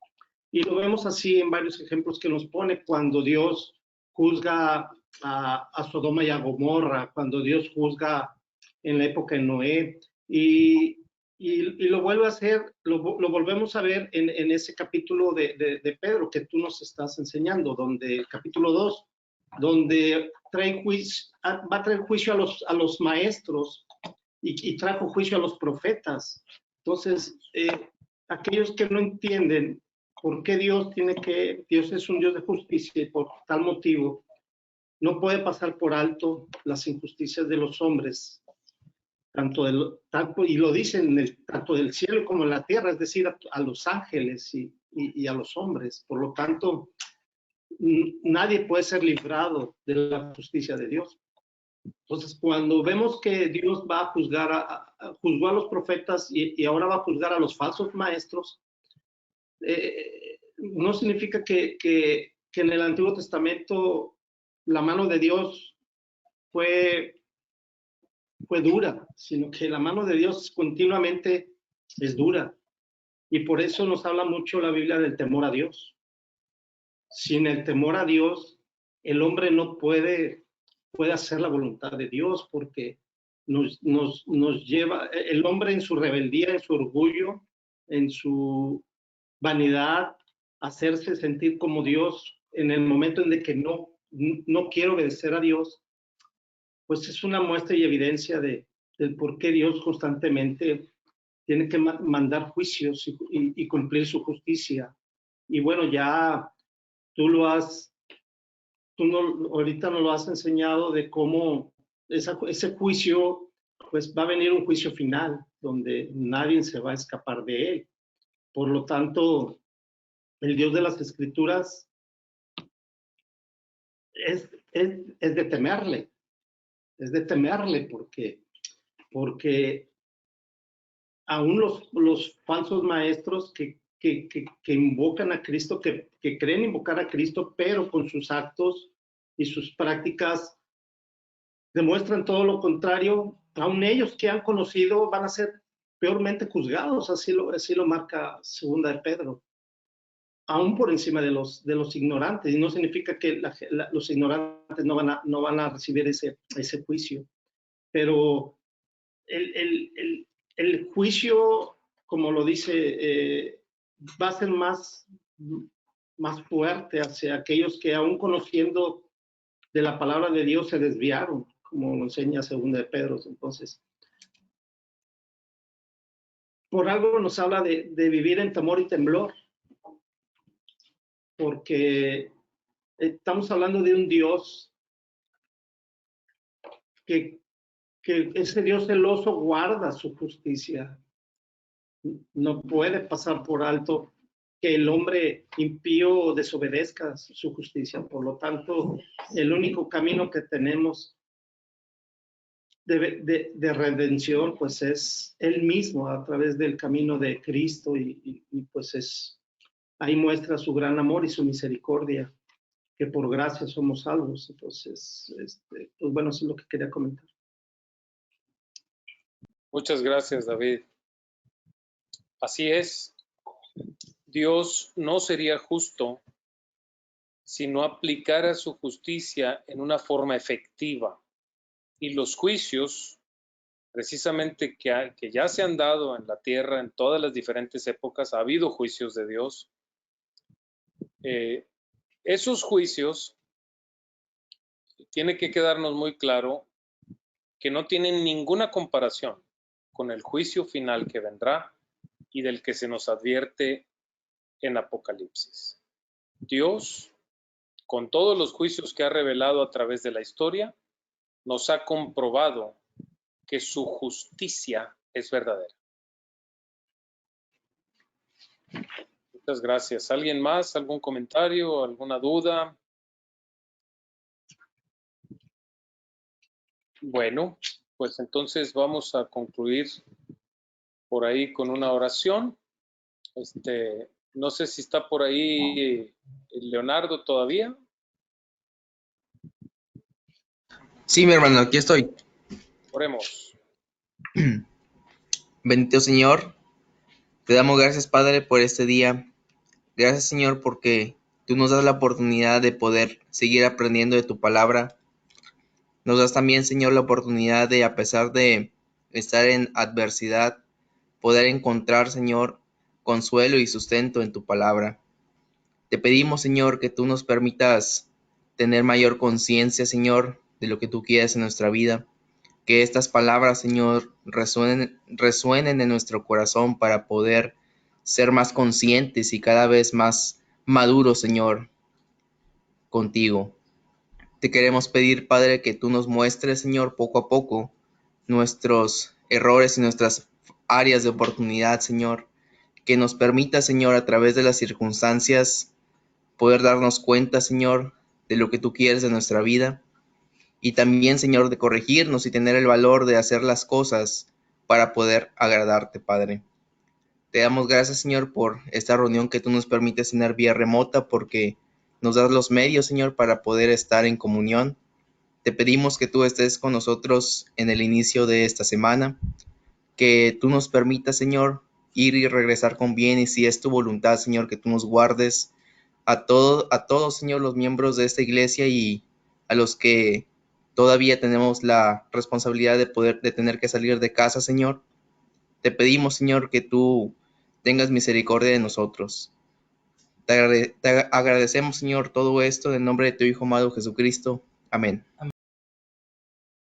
Y lo vemos así en varios ejemplos que nos pone cuando Dios juzga a Sodoma y a Gomorra, cuando Dios juzga en la época de Noé, y lo vuelve a hacer, lo volvemos a ver en ese capítulo de Pedro que tú nos estás enseñando, donde capítulo 2, donde va a traer juicio a los maestros y trajo juicio a los profetas. Entonces, aquellos que no entienden por qué Dios es un Dios de justicia y por tal motivo no puede pasar por alto las injusticias de los hombres, y lo dicen tanto del cielo como en la tierra, es decir, a los ángeles y a los hombres. Por lo tanto, nadie puede ser librado de la justicia de Dios. Entonces, cuando vemos que Dios va a juzgar, juzgó a los profetas y ahora va a juzgar a los falsos maestros, no significa que en el Antiguo Testamento la mano de Dios fue dura, sino que la mano de Dios continuamente es dura. Y por eso nos habla mucho la Biblia del temor a Dios. Sin el temor a Dios, el hombre no puede hacer la voluntad de Dios, porque nos lleva, el hombre en su rebeldía, en su orgullo, en su vanidad, hacerse sentir como Dios en el momento en el que no quiero obedecer a Dios, pues es una muestra y evidencia del por qué Dios constantemente tiene que mandar juicios y cumplir su justicia. Y bueno, ya ahorita nos lo has enseñado de cómo ese juicio, pues va a venir un juicio final donde nadie se va a escapar de él. Por lo tanto, el Dios de las Escrituras es de temerle, porque aún los falsos maestros que invocan a Cristo, que creen invocar a Cristo, pero con sus actos y sus prácticas demuestran todo lo contrario, aún ellos que han conocido van a ser peormente juzgados, así lo marca segunda de Pedro, aún por encima de los ignorantes. Y no significa que los ignorantes no van a recibir ese juicio, pero el juicio, como lo dice, va a ser más fuerte hacia aquellos que aún conociendo de la palabra de Dios se desviaron, como lo enseña segunda de Pedro. Entonces, por algo nos habla de vivir en temor y temblor, porque estamos hablando de un Dios que ese Dios celoso guarda su justicia. No puede pasar por alto que el hombre impío desobedezca su justicia. Por lo tanto, el único camino que tenemos de redención, pues es Él mismo a través del camino de Cristo, y pues ahí muestra su gran amor y su misericordia, que por gracia somos salvos. Entonces, pues bueno, eso es lo que quería comentar. Muchas gracias, David. Así es, Dios no sería justo si no aplicara su justicia en una forma efectiva. Y los juicios, precisamente que ya se han dado en la tierra en todas las diferentes épocas, ha habido juicios de Dios. Esos juicios tiene que quedarnos muy claro que no tienen ninguna comparación con el juicio final que vendrá y del que se nos advierte en Apocalipsis. Dios, con todos los juicios que ha revelado a través de la historia, nos ha comprobado que su justicia es verdadera. Muchas gracias. ¿Alguien más? ¿Algún comentario? ¿Alguna duda? Bueno, pues entonces vamos a concluir por ahí con una oración. No sé si está por ahí Leonardo todavía. Sí, mi hermano, aquí estoy. Oremos. Bendito Señor, te damos gracias, Padre, por este día. Gracias, Señor, porque tú nos das la oportunidad de poder seguir aprendiendo de tu palabra. Nos das también, Señor, la oportunidad de, a pesar de estar en adversidad, poder encontrar, Señor, consuelo y sustento en tu palabra. Te pedimos, Señor, que tú nos permitas tener mayor conciencia, Señor, de lo que tú quieres en nuestra vida. Que estas palabras, Señor, resuenen en nuestro corazón para poder ser más conscientes y cada vez más maduros, Señor, contigo. Te queremos pedir, Padre, que tú nos muestres, Señor, poco a poco nuestros errores y nuestras áreas de oportunidad, Señor. Que nos permita, Señor, a través de las circunstancias, poder darnos cuenta, Señor, de lo que tú quieres de nuestra vida. Y también, Señor, de corregirnos y tener el valor de hacer las cosas para poder agradarte, Padre. Te damos gracias, Señor, por esta reunión que tú nos permites tener vía remota, porque nos das los medios, Señor, para poder estar en comunión. Te pedimos que tú estés con nosotros en el inicio de esta semana, que tú nos permitas, Señor, ir y regresar con bien, y si es tu voluntad, Señor, que tú nos guardes a todos, Señor, los miembros de esta iglesia y a los que todavía tenemos la responsabilidad de tener que salir de casa, Señor. Te pedimos, Señor, que tú tengas misericordia de nosotros. Te agradecemos, Señor, todo esto en el nombre de tu Hijo amado Jesucristo. Amén.